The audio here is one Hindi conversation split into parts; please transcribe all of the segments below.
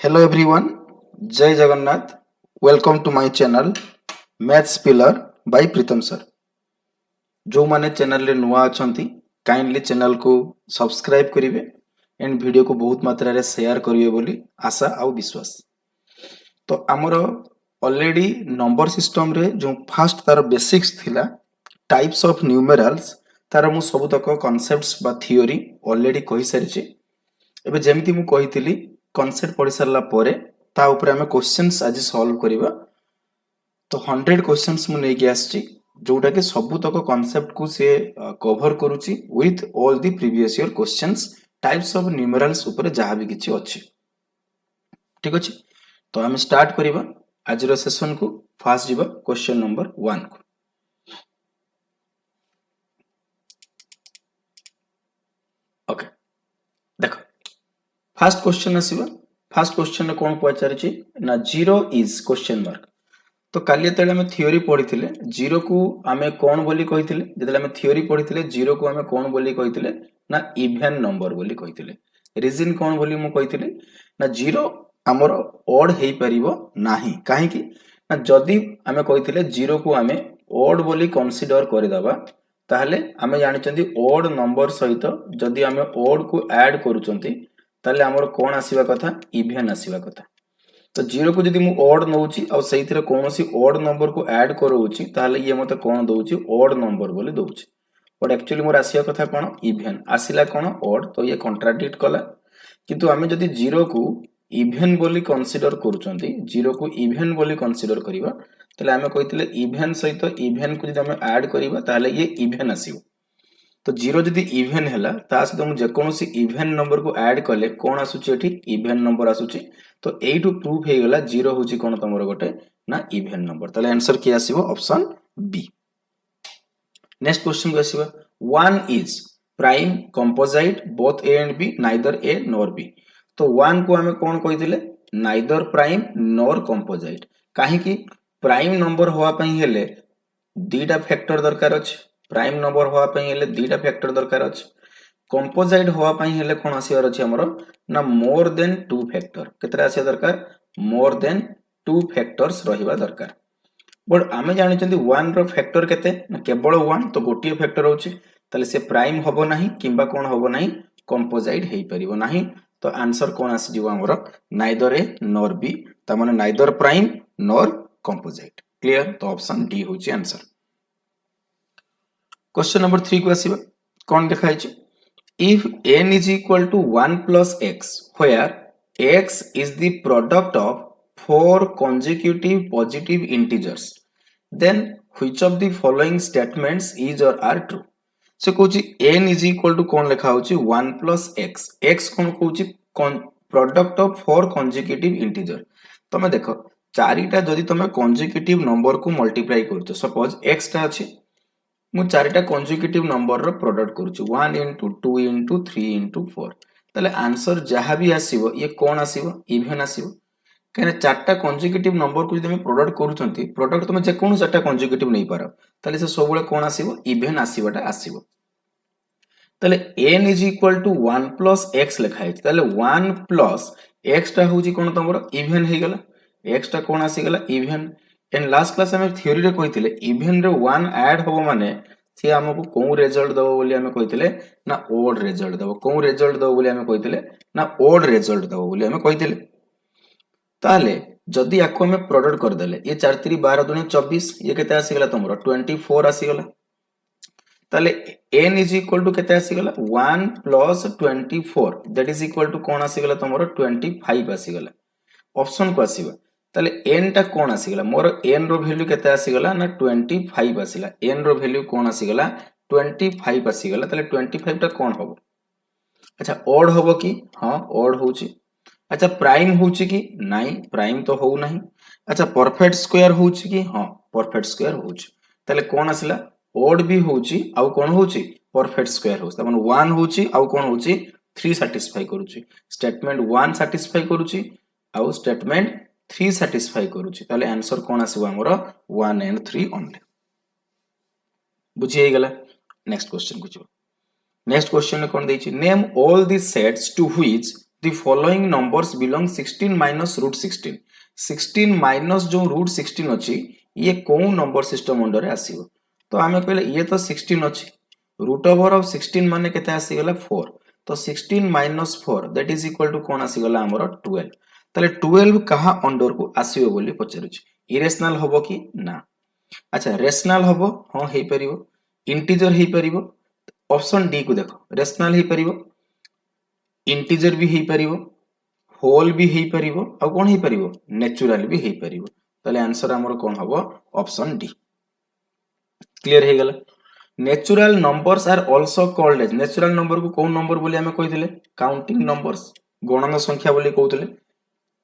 Hello everyone, Jai Jagannath. Welcome to my channel Maths Pillar by Pritam sir. जो माने चैनल रे नुआ अछंती काइंडली चैनल को सब्सक्राइब करिवे एंड वीडियो को बहुत मात्रा रे शेयर करिवे बोली आशा आउ विश्वास। तो हमर ऑलरेडी नंबर सिस्टम रे जो फर्स्ट तार बेसिक्स थिला टाइप्स ऑफ न्यूमेरल्स तार मु सब तक कांसेप्ट्स बा थ्योरी ऑलरेडी कहि सारिछि। एबे जेमती मु कहितली कॉन्सेप्ट पढ़ी सारला परे ता ऊपर हमें क्वेश्चंस आज सॉल्व करिबा। तो 100 क्वेश्चंस मु नै के आछि जोटा के सब तक कॉन्सेप्ट को से कवर करूची with all the previous year questions types of numerals ऊपर जहां भी किछि अछि। ठीक अछि, तो हम स्टार्ट करिबा आज रो सेशन को। फास्ट जिबा क्वेश्चन नंबर 1 को। ओके देखो फर्स्ट क्वेश्चन आसीबा। फर्स्ट क्वेश्चन कोन पचारिछि ना जीरो इज क्वेश्चन मार्क। तो काली तेले हम थ्योरी पढ़िथिले जीरो को आमे कोन बोली कहिथिले जेतेले हम थ्योरी पढ़िथिले जीरो को आमे कोन बोली कहिथिले ना इवन नंबर बोली कहिथिले। रीजन कोन बोली मु कहिथिले ना जीरो हमर ऑड हेई परिबो नाही काहे कि ना जदी आमे कहिथिले जीरो को आमे ऑड बोली कंसीडर करि दबा ताहले आमे जानिचंती ऑड नंबर सहित जदी आमे ऑड को ऐड करूचंती ताहले हमर कोन आसीबा कथा इवन आसीबा कथा। तो जीरो को जदी मु ऑड नउची आ सेहितरे कोनोसी ऑड नंबर को ऐड करउची ताहले ये मते कोन दउची ऑड नंबर बोली दउची। बट एक्चुअली मोर आसीया कथा कोन इवन आसीला कोन ऑड। तो ये कॉन्ट्राडिक्ट कला किंतु आमे जदी जीरो को इवन बोली कंसीडर करूचंती जीरो को इवन बोली कंसीडर करिबा ताहले आमे कहितले इवन सहित इवन को जदी आमे ऐड करिबा ताहले ये इवन आसीबो। तो जीरो जदी इवन हैला ता सहित मु जे कोनोसी इवन नंबर को ऐड कले कोन आसुची एठी इवन नंबर आसुची। तो एइटु प्रूफ हे गला जीरो होची कोन तमरो गोटे ना इवन नंबर। ताले आंसर की आसीबो ऑप्शन बी। नेक्स्ट क्वेश्चन को आसीबा 1 is prime composite both A and B neither A nor B. तो 1 को हमें कोन कहिदिले नाइदर प्राइम नॉर कंपोजिट काहे कि प्राइम नंबर होवा पई हेले दीटा फैक्टर दरकार अछि। प्राइम नंबर होवा पई हेले दीटा फैक्टर दरकार अछि। कंपोजिट होवा पई हेले कोन आसीबार अछि हमरो ना मोर देन 2 फैक्टर केतरा आसी दरकार मोर देन 2 फैक्टर्स रहिबा दरकार। बट आमे जानि चंदी 1 रो फैक्टर केते ना केवल 1 तो गोटिए फैक्टर होछि ताले से प्राइम होबो नाही किंबा कोन होबो नाही कंपोजिट हेई परिबो नाही। तो आंसर कोन आसी जिवो हमरो नाइदर ए नॉर बी ता माने neither prime nor composite. Clear, तो ऑप्शन डी होछि आंसर। क्वेश्चन नंबर 3 को आसीबा कोन देखाइ छै if n is equal to 1 plus x where x is the product of 4 consecutive positive integers then which of the following statements is or are true। से कहूची n is equal to कोन लेखा होची 1 plus x x cone कहूची product of 4 consecutive integer। तमे देखो चारिटा जदि तमे consecutive number को multiply करछो सपोज x टा अछि मु चारिटा कंजुगेटिव नंबर रो प्रोडक्ट करूछु 1 into 2 into 3 into 4 ताले आंसर जहां भी आसीबो ये कोन आसीबो इवन आसीबो कने चारटा कंजुगेटिव नंबर को जदि हम प्रोडक्ट करूचंती प्रोडक्ट तमे जे कोन चारटा कंजुगेटिव नै पारो ताले से सबले कोन आसीबो इवन आसीबाटा आसीबो। ताले n is equal to 1 plus x लिखा है ताले 1 plus x टा होची कोन तमरो इवन हे गेला x टा कोन आसी गेला इवन। एंड लास्ट क्लास में थ्योरी रे कहिथिले इवन रे 1 ऐड होबो माने से हमको कोन रिजल्ट दबो बोली हमें कहिथिले ना ओड रिजल्ट दबो। कोन रिजल्ट दबो बोली हमें कहिथिले ना ओड रिजल्ट दबो बोली हमें कहिथिले। ताले जदी आको हमें प्रोडक्ट कर देले ये 4 3 12 2 24 ये केते आसी गेला तमरो 24 आसी गेला। ताले n is equal to केते आसी गेला 1 plus 24 that is equal to कोन आसी गेला तमरो 25 आसी गेला। ऑप्शन को आसीबा ताले n टा कोन आसी गेला मोर n रो वैल्यू केते आसी गेला ना 25 आसीला n रो वैल्यू कोन आसी गेला 25 आसी गेला। ताले 25 टा कोन होबो अच्छा ऑड होबो कि हां ऑड होउची। अच्छा प्राइम होउची कि नाही प्राइम तो होउ नाही। अच्छा परफेक्ट स्क्वायर होउची कि हां परफेक्ट स्क्वायर होउची। ताले कोन आसीला ऑड भी होउची आ कोन होउची परफेक्ट स्क्वायर होउची तमन 1 होउची आ कोन होउची 3 सैटिस्फाई करूची। स्टेटमेंट 1 सैटिस्फाई करूची आ स्टेटमेंट 3 सैटिस्फाई करूची ताले आंसर कोन आसीबो हमरो 1 एंड 3 ओनली। बुझी हे गेला। नेक्स्ट क्वेश्चन को जो नेक्स्ट क्वेश्चन कोन दैछि name all the sets to which the following numbers belong 16 minus root 16 16 minus जो root 16 अच्छी ये कौन नंबर सिस्टम अंडर आसीबो तो आमे कहले ये तो 16 अच्छी रूट ओवर ऑफ 16 माने केते आसी गला 4 तो 16 minus 4 that is equal to कोन आसी गला हमरो 12 ताले 12 कहा अंडर को आसीबो बोली पचरुछ इरेशनल होबो कि ना अच्छा रेशनल होबो हां हे परिबो इंटीजर हे परिबो ऑप्शन डी को देखो रेशनल हे परिबो इंटीजर भी हे परिबो होल भी हे परिबो आ कोन हे परिबो नेचुरल भी हे परिबो ताले आंसर हमरो कोन होबो ऑप्शन डी क्लियर हे गेला natural numbers are also called as natural number को कोन नंबर बोली हमें कहिथिले काउंटिंग नंबर्स गणना संख्या बोली कहउथिले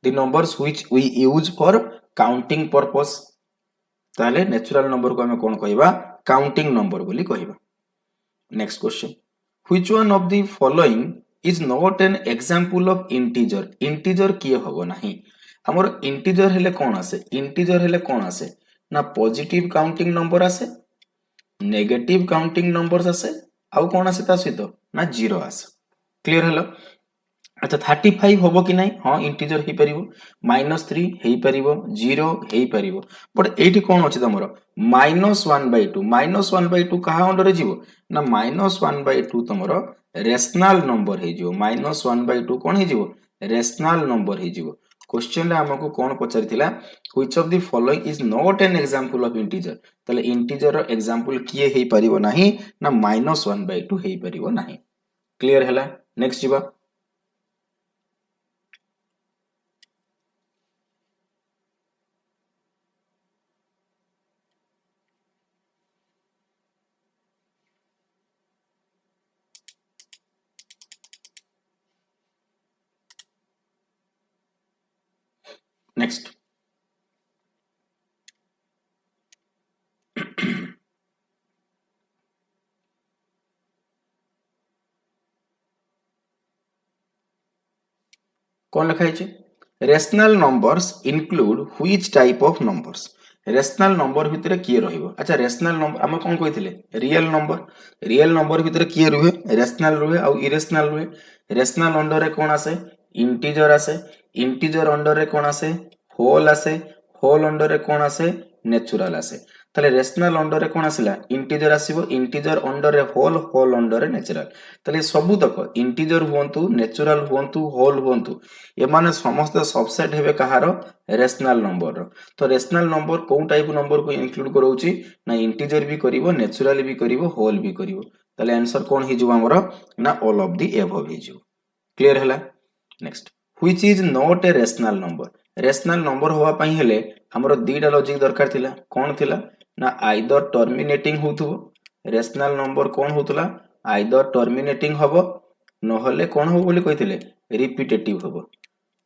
the numbers which we use for counting purpose ताले नेचुरल नंबर को हमें कोन कहबा काउंटिंग नंबर बोली कहबा next question which one of the following is not an example of integer integer किए होबो नाही हमर इंटीजर हेले कोन आसे इंटीजर हेले कोन आसे ना पॉजिटिव काउंटिंग नंबर आसे नेगेटिव काउंटिंग नंबर्स आसे आउ कोन आसे ता सहित ना जीरो आसे क्लियर हेलो अच्छा 35 होबो कि नाही हां इंटीजर हे परिबो -3 हे परिबो 0 हे परिबो बट एठी कोन अछि तमरो -1/2 -1/2 कहा अंडर जीवो ना -1/2 तमरो रेशनल नंबर हे जीवो -1/2 कोन हे जीवो रेशनल नंबर हे जीवो क्वेश्चन रे हमको कोन पचारिथिला which of the following is not an example of integer तले इंटीजर रो एग्जांपल किए हे परिबो नाही ना -1/2 हे परिबो नाही क्लियर हैला नेक्स्ट जीवा नेक्स्ट कौन लिखा है rational numbers include which type of numbers rational number भितर किए रहिबो अच्छा रेशनल नंबर हम कोन कहिथिले रियल नंबर भितर किए रुहे रेशनल रुहे और इरेशनल रुहे रेशनल अंडर रे कोन आसे इंटीजर अंडर रे कोन आसे होल अंडर रे कोन आसे नेचुरल आसे ताले रेशनल अंडर रे कोन आसिला इंटीजर आसीबो इंटीजर अंडर रे होल अंडर रे नेचुरल ताले सबु तक इंटीजर हुवंतु नेचुरल हुवंतु होल हुवंतु ए माने समस्त सबसेट हेबे कहारो रेशनल नंबर रो तो रेशनल नंबर को टाइप नंबर को इंक्लूड करोउची ना इंटीजर भी करिवो नेचुरल भी करिवो होल भी करिवो ताले आंसर कोन हि जु हमरो ना ऑल ऑफ द एबव हि जु क्लियर हैला next which is not A rational number होवा पई हेले हमरो दीटा लॉजिक दरकार थिला कोन थिला ना आइदर टर्मिनेटिंग होथुबो रेशनल नंबर कोन होतला आइदर टर्मिनेटिंग हबो नहले कोन हो बोली कहिथिले रिपीटेटिव हबो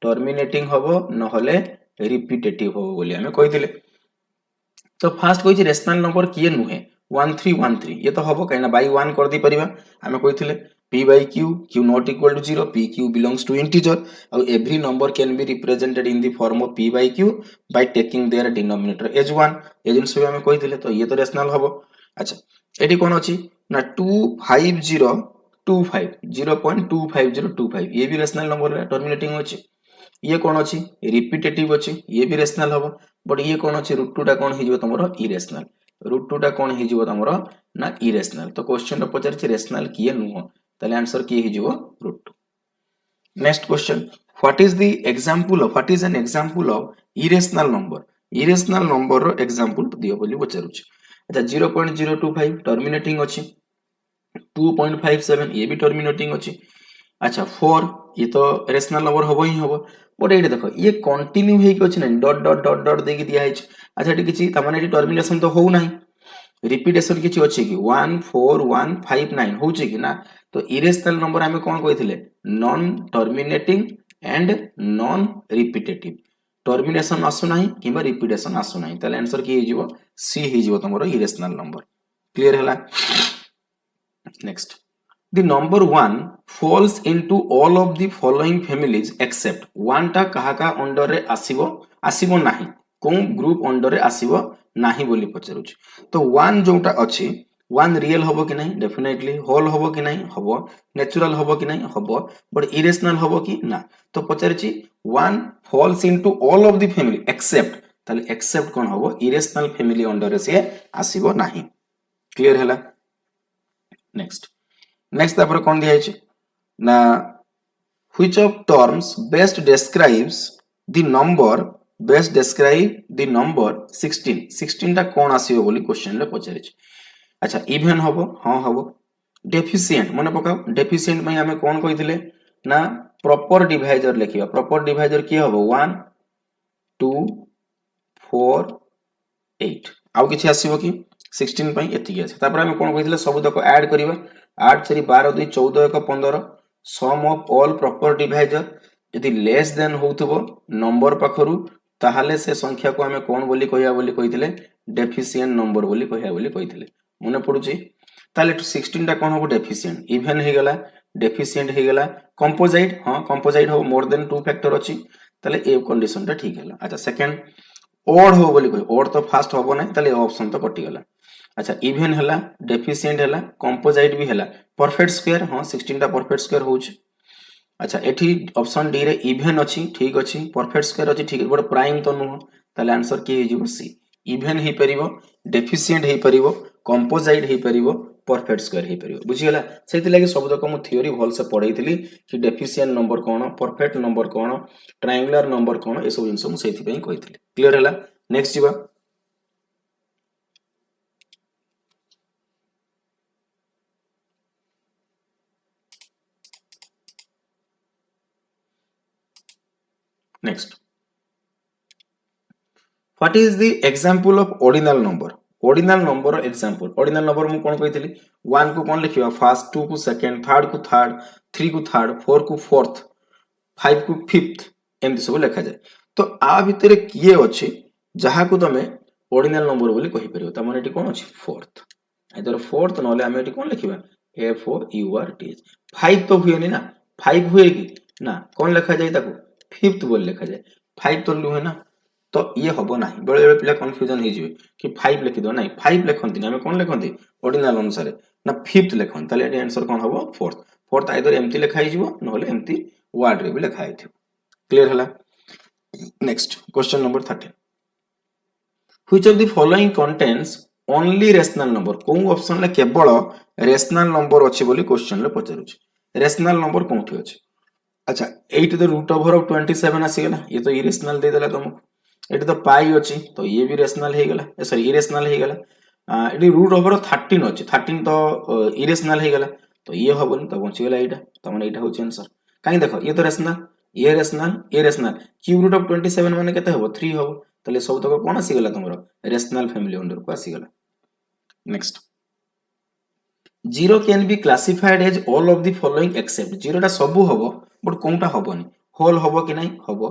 टर्मिनेटिंग हबो नहले रिपीटेटिव हबो बोली हमें कहिथिले तो फास्ट कहिछि रेशनल नंबर किए नुहे 1313 ये तो हबो काइना बाय 1 कर दी परिबा हमें कहिथिले p by q not equal to 0 pq belongs to integer and every number can be represented in the form of p by q by taking their denominator as 1 agent सब हमें कहि दिले तो ये तो रेशनल हबो अच्छा एठी कोन अछि ना 25025 0.25025 ये भी रेशनल नंबर है टर्मिनेटिंग अछि ये कोन अछि रिपीटेटिव अछि ये भी रेशनल हबो बट ये कोन अछि √2 टा कोन हिजबो तमरो इरेशनल √2 टा कोन हिजबो तमरो ना इरेशनल तो क्वेश्चन रो पचार छि रेशनल किए नुहो ताले आंसर किए हिजबो √2 next question what is an example of irrational number रो एग्जांपल दियो बोली पचारु छि अच्छा 0.025 टर्मिनेटिंग अछि 2.57 ये भी टर्मिनेटिंग अछि अच्छा 4 ये तो रेशनल नंबर होबो ही होबो बट एठी देखो ये कंटिन्यू हे कि अछि नै डॉट डॉट डॉट डॉट देकी दिया है अच्छा एठी किछि त माने एठी टर्मिनेशन तो हो नाही रिपीटेशन किछि अछि कि 14159 होछि कि ना तो इरेशनल नंबर हमें कोन कहिथिले non terminating and non repetitive termination आसु नाही किबा रिपीटेशन आसु नाही ताले आंसर की हिजिवो सी हिजिवो तमरो इरेशनल नंबर क्लियर हला next the number 1 falls into all of the following families except 1 टा कहा का अंडर रे आसीबो नाही कोन ग्रुप अंडर रे आसीबो नाही बोली पचरुछ तो 1 जोटा अछि वन रियल हबो कि नहीं डेफिनेटली होल हबो कि नहीं हबो नेचुरल हबो कि नहीं हबो बट इरेशनल हबो कि ना तो पचारिछि one falls into all of the family except ताले एक्सेप्ट कोन हबो इरेशनल फैमिली अंडर से आसीबो नाही क्लियर हैला नेक्स्ट नेक्स्ट तापर कोन दिया है ना which of terms best describes the number best describe the number 16 टा कोन आसीबो बोली क्वेश्चन ले पचारि अच्छा इवन हबो हां हबो डेफिशिएंट मने पकाओ डेफिशिएंट में हमें कोन कहिथिले ना प्रॉपर डिवाइजर लिखिबा प्रॉपर डिवाइजर की हबो 1 2 4 8 आउ किछि आसीबो कि 16 पई एतिकी अछि तापर हमें कोन कहिथिले सब तक ऐड करिबा 8 4 12 2 14 1 15 sum of all proper divisor यदि लेस देन होउथबो नंबर पाखरु ताहाले से संख्या को हमें कोन बोली कहिया बोली कहिथिले डेफिशिएंट नंबर बोली कहिया बोली कहिथिले मने पडुची ताले 16 टा कोन होबो डेफिशिएंट इवन हे गेला डेफिशिएंट हे गेला कंपोजिट हां कंपोजिट हो मोर देन 2 फैक्टर अछि ताले ए कंडीशन टा ठीक हैला अच्छा सेकंड ओड हो बोली कहि ओड तो फास्ट होबो नै ताले ऑप्शन तो कटि गेला अच्छा इवन हैला डेफिशिएंट हैला कंपोजिट भी हैला परफेक्ट स्क्वायर हां 16 टा परफेक्ट स्क्वायर होउछ अच्छा एठी ऑप्शन डी रे इवन अछि ठीक अछि परफेक्ट स्क्वायर अछि ठीक बट प्राइम तो नुह ताले आंसर की हिजिबो सी इवन हे परिबो डेफिशिएंट हे परिबो कंपोजिट हे परिबो परफेक्ट स्क्वायर हे परिबो बुझि गेला सेति लागि सब तक मु थ्योरी भल से पढैथिली कि डेफिशिएंट नंबर कोन परफेक्ट नंबर कोन ट्रायंगुलर नंबर कोन ए सब जिंस मु सेति पई कहिथिली क्लियर हैला नेक्स्ट जिबा next What is the example of ordinal number? Ordinal number example. Ordinal number मु कोन कहितली 1 को कोन लिखिबा फर्स्ट 2 को सेकंड थर्ड को थर्ड 3 को थर्ड 4 को फोर्थ 5 को फिफ्थ एमति सब लिखा जाय तो आ भितरे किए अछि जहा को तमे ऑर्डिनल नंबर बोली कहि परियो त माने एटी कोन अछि फोर्थ आइदर फोर्थ नले हम एटी कोन लिखिबा F O U R T H 5 तो हुएनी ना 5 हुए कि ना कोन लिखा जाय ताको फिफ्थ बोली लिखा जाय 5 तो लुहे ना तो ये हबो नाही बेले बेले पिला कंफ्यूजन हे जिवे कि 5 लिखि दो नाही 5 लिखंती हम कोन लिखंती ऑर्डिनल अनुसार ना फिफ्थ लिखन ताले एटी आंसर कोन हबो फोर्थ फोर्थ आइदर एमती लिखा हिजिवो नहले एमती वर्ड रे भी लिखा हिथिबो क्लियर हला next question number 13 which of the following contains only rational number को ऑप्शन ले केवल रेशनल नंबर अछि बोली क्वेश्चन ले पचारुछ रेशनल नंबर कोठी अछि अच्छा 8 द रूट ओवर ऑफ 27 आसी गेला ये तो इरेशनल दे देला तुमको एटी तो पाई अछि तो ये भी रेशनल हे गेला सॉरी इरेशनल हे गेला एटी रूट ओवर 13 अछि 13 तो इरेशनल हे गेला तो ये हबन तो बंची गेला एटा त माने एटा होची आंसर काई देखो ये तो रेशनल ये रेशनल क्यूब रूट ऑफ 27 माने केते हबो 3 हबो तले सब तक कोन आसी गेला तुमरो रेशनल फैमिली अंडर को आसी गेला next zero can be classified as all of the following except zero टा सबु हबो बट कोनटा हबोनी होल हबो कि नहीं हबो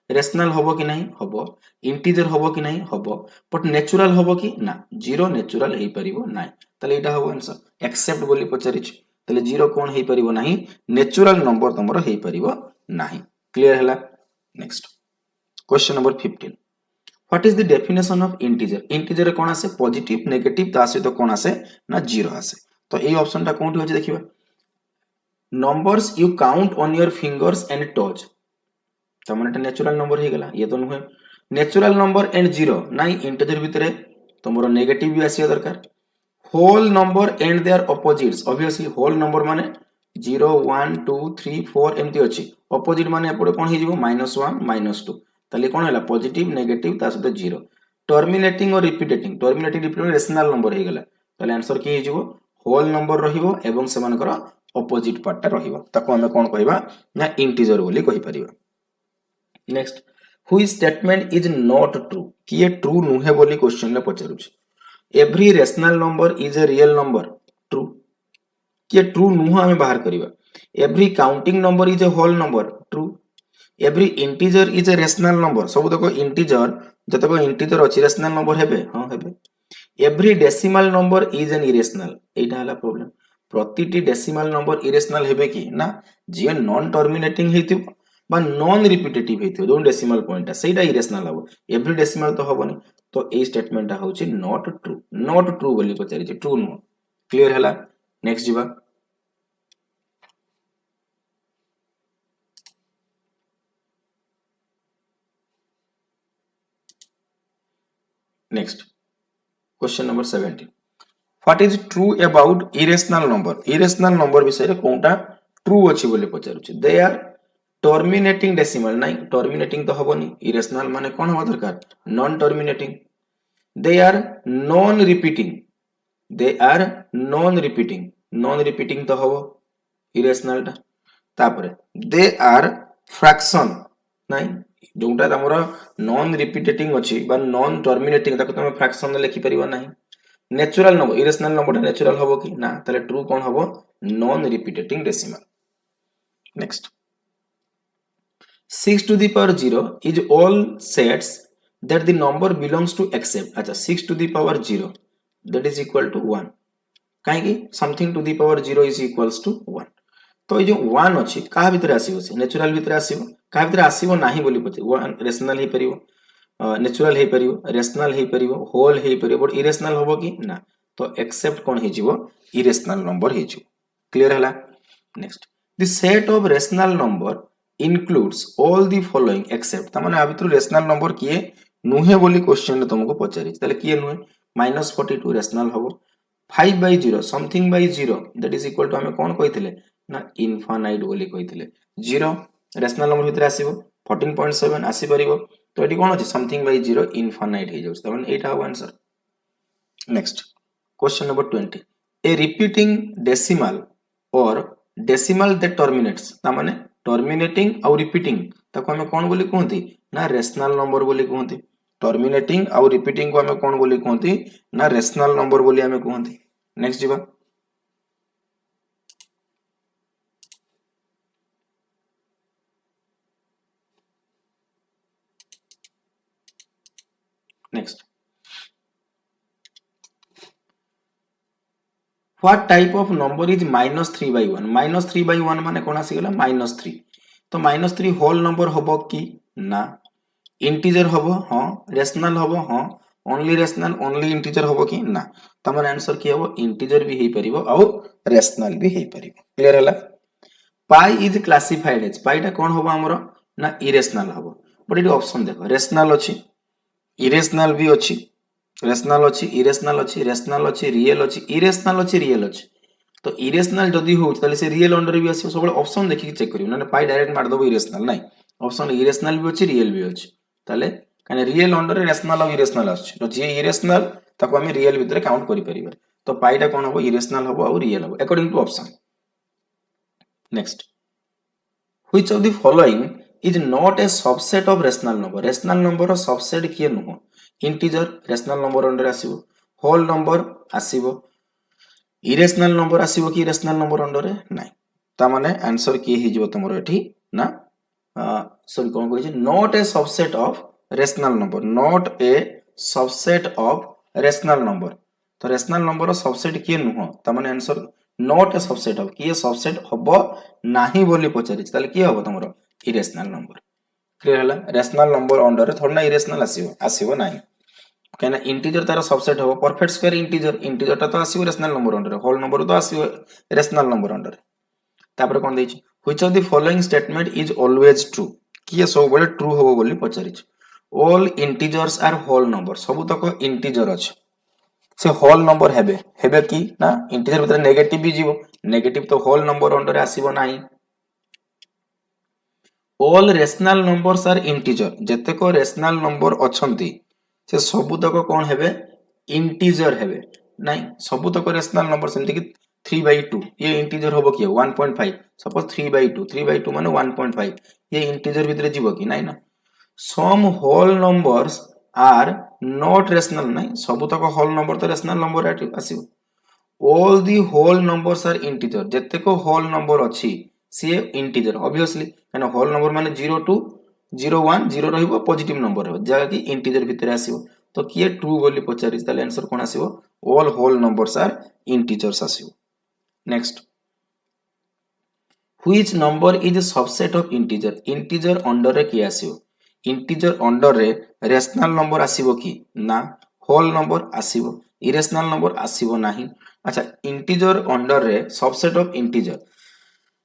रेशनल हबो कि नहीं हबो इंटीजर हबो कि नहीं हबो बट नेचुरल हबो कि ना जीरो नेचुरल हे परिबो नाही तले एटा हबो आंसर एक्सेप्ट बोली पचारिछ तले जीरो कोन हे परिबो नाही नेचुरल नंबर तमरो हे परिबो नाही क्लियर हैला next question number 15 what is the definition of integer integer कोन आसे पॉजिटिव नेगेटिव ता सहित कोन आसे ना जीरो आसे तो ए ऑप्शन टा कोन होचे देखिबा numbers you count on your fingers and toes तो माने नेचुरल नंबर हे गेला ये तो नुहे नेचुरल नंबर एंड जीरो नाइ इंटीजर भितरे तमरो नेगेटिव भी आसिया दरकार whole number and their opposites obviously whole number माने 0 1 2 3 4 एमती अछि ऑपोजिट माने एपडे कोन हे जिवो -1 -2 तले कोन हैला पॉजिटिव नेगेटिव ता सहित जीरो टर्मिनेटिंग और रिपीटेटिंग रेशनल नंबर हे गेला तले आंसर की हे जिवो होल नंबर रहिबो एवं सेमानकर ऑपोजिट पार्ट रहिबो ताको हम कोन कहबा ना इंटीजर बोली कहि परिबा next which statement is not true कि ये ट्रू नुहे बोली क्वेश्चन ले पचारुछ every rational number is a real number true कि ट्रू नुह हमें बाहर करिबा every counting number is a whole number true every integer is a rational number सब तक इंटीजर जतक इंटीजर अछि रेशनल नंबर हेबे हां हेबे every decimal number is an irrational एटा हला प्रॉब्लम प्रतिटी डेसिमल नंबर इरेशनल हेबे कि ना जे नॉन टर्मिनेटिंग हेतिबो बा नॉन रिपीटेटिव हेतिबो जो डेसिमल पॉइंट सेटा इरेशनल हबो एवरी डेसिमल तो हबोनी तो ए स्टेटमेंट होची नॉट ट्रू बोली पचारि ट्रू नो क्लियर है? नेक्स्ट जीवा next question number 17 what is true about irrational number विषय कोनटा ट्रू अछि बोली पचारुछि दे आर टर्मिनेटिंग डेसिमल नहीं टर्मिनेटिंग तो हबनी इरेशनल माने कोन हो दरकार non terminating they are non repeating तो हबो इरेशनल टा तापरे दे आर फ्रैक्शन नहीं जोटा तमरो नॉन रिपीटेटिंग अछि बा नॉन टर्मिनेटिंग ताको तमे फ्रैक्शन लिखि परिबो नाही natural number irrational number natural हबो कि ना ताले ट्रू कोन हबो non repeating decimal next 6 to the power 0 is all sets that the number belongs to except अच्छा 6 to the power 0 that is equal to 1 कहीं something to the power 0 is equals to 1 तो ये जो 1 अछि का भितर आसीबो से नेचुरल भितर आसीबो का भितर आसीबो नाही बोली पते 1 रेशनल हे परिबो नेचुरल हे परिबो रेशनल हे परिबो होल हे परिबो बट इरेशनल होबो कि ना तो एक्सेप्ट कोन हे जिवो इरेशनल नंबर हे जिवो क्लियर हला next the set of rational number includes all the following except तामाने आ भितर रेशनल नंबर किए नुहे बोली क्वेश्चन तुमको पचारि ताले किए नुहे -42 रेशनल हबो 5/0 something by 0 that is equal to हमें कोन कहिथिले ना इनफाइनाइट बोली कहिथिले 0 रेशनल नंबर भितर आसीबो 14.7 आसी परिबो तो एटी कोन अछि समथिंग बाय 0 इनफाइनाइट हे जाउछ तामाने एटा हो आंसर नेक्स्ट क्वेश्चन नंबर 20 ए रिपीटिंग डेसिमल और डेसिमल दैट टर्मिनेट्स तामाने टर्मिनेटिंग और रिपीटिंग ताको हमें कोन बोली कहंती ना रेशनल नंबर बोली कहंती टर्मिनेटिंग और रिपीटिंग को हमें कोन बोली कहंती ना रेशनल नंबर बोली हमें कहंती नेक्स्ट जीवा next what type of number is -3/1 -3/1 माने कोन आसी गेला -3 तो -3 होल नंबर हबो कि ना इंटीजर हबो हां रेशनल हबो हां ओनली रेशनल ओनली इंटीजर हबो कि ना तमन आंसर कि हबो इंटीजर भी हे परिबो और रेशनल भी हे परिबो क्लियर हला पाई इज क्लासिफाइड एज पाईटा कोन हबो हमरो ना इरेशनल हबो बट इट ऑप्शन देखो रेशनल अछि इरेशनल भी अछि रेशनल अछि इरेशनल अछि रेशनल अछि रियल अछि इरेशनल अछि रियल अछि तो इरेशनल जदी हो ताले से रियल अंडर भी आसी सब ऑप्शन देखि चेक करियो ना पाई डायरेक्ट मार दबो इरेशनल नाही ऑप्शन इरेशनल भी अछि रियल भी अछि ताले काने रियल अंडर रेशनल और इरेशनल अछि तो जे इरेशनल ताको हम रियल भितर काउंट करि परिबा तो पाईटा कोन हबो इरेशनल हबो और रियल हबो according to option next which of the following is not a subset of rational number subset किए नुह इंटीजर रेशनल नंबर अंडर आसीबो होल नंबर आसीबो इरेशनल नंबर आसीबो कि रेशनल नंबर अंडर रे नाही ता माने आंसर किए हि जिवो तमरो एठी ना सॉरी कोन कहै छै not a subset of rational number not a subset of rational number तो रेशनल नंबर सबसेट किए नुह ता माने answer not a subset of किए सबसेट हबो नाही बोली पचारि ताले किए हबो तमरो इरेशनल नंबर क्लियर हला रेशनल नंबर अंडर रे थोड़ा इरेशनल आसीबो नाही कहना इंटीजर तार सबसेट हो परफेक्ट स्क्वायर इंटीजर ता तो आसीबो rational number under whole number तो आसीबो रेशनल नंबर अंडर तापर कोन दैछि which of the following statement is always true किए सब बळे ट्रू होबो बोली पचारि all integers are whole number सब तक इंटीजर अछि से होल नंबर हेबे हेबे कि ना इंटीजर भीतर नेगेटिव भी जीवो नेगेटिव तो होल नंबर अंडर आसीबो नाही all rational numbers are integer जेतेक रेशनल नंबर अछंती से सबुतक कौन हेबे इंटीजर हेबे नहीं सबुतक रेशनल नंबर सेमति कि 3/2 ये इंटीजर होबो कि 1.5 सपोज 3/2 माने 1.5 ये इंटीजर भितरे जीवो कि नहीं ना some whole numbers are not rational नहीं सबुतक होल नंबर तो रेशनल नंबर आसीबो all the whole numbers are integer जेतेक होल नंबर अछि सी इंटीजर ऑब्वियसली काना होल नंबर माने 0 टू 0 1 0 रहिबो पॉजिटिव नंबर रहबो जगा कि इंटीजर भितर आसीबो तो किए ट्रू बोली पचारि ताले आंसर कोन आसीबो all whole numbers are integers आसीबो next which number is a subset of integer under रे कि आसीबो इंटीजर अंडर रे रेशनल नंबर आसीबो कि ना होल नंबर आसीबो इरेशनल नंबर आसीबो नाही अच्छा इंटीजर अंडर रे सबसेट ऑफ इंटीजर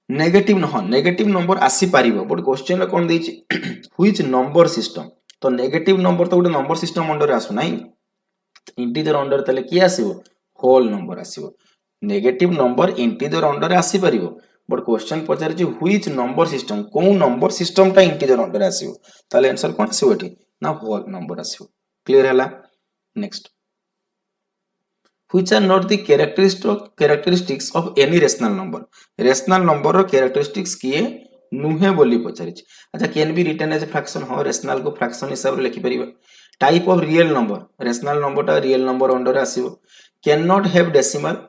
नेगेटिव न नेगेटिव नंबर आसी पारिबो बट क्वेश्चन रे कोन देछि व्हिच नंबर सिस्टम तो नेगेटिव नंबर तो गोटे नंबर सिस्टम अंडर आसु नाही इंटीजर अंडर तले की आसीबो होल नंबर आसीबो नेगेटिव नंबर इंटीजर अंडर आसी पारिबो बट क्वेश्चन पचारे जे व्हिच नंबर सिस्टम को नंबर सिस्टम टा इंटीजर अंडर आसीबो ताले आंसर कोन आसीबो एठी ना होल नंबर आसीबो क्लियर हैला next which are not the characteristics of any rational number rational number रो characteristics किए नुहे बोली पचारिछ अच्छा can be written as a fraction हो रेशनल को फ्रैक्शन हिसाब रे लिखि परिबा type of real number rational number टा रियल नंबर अंडर आसीबो can not have decimal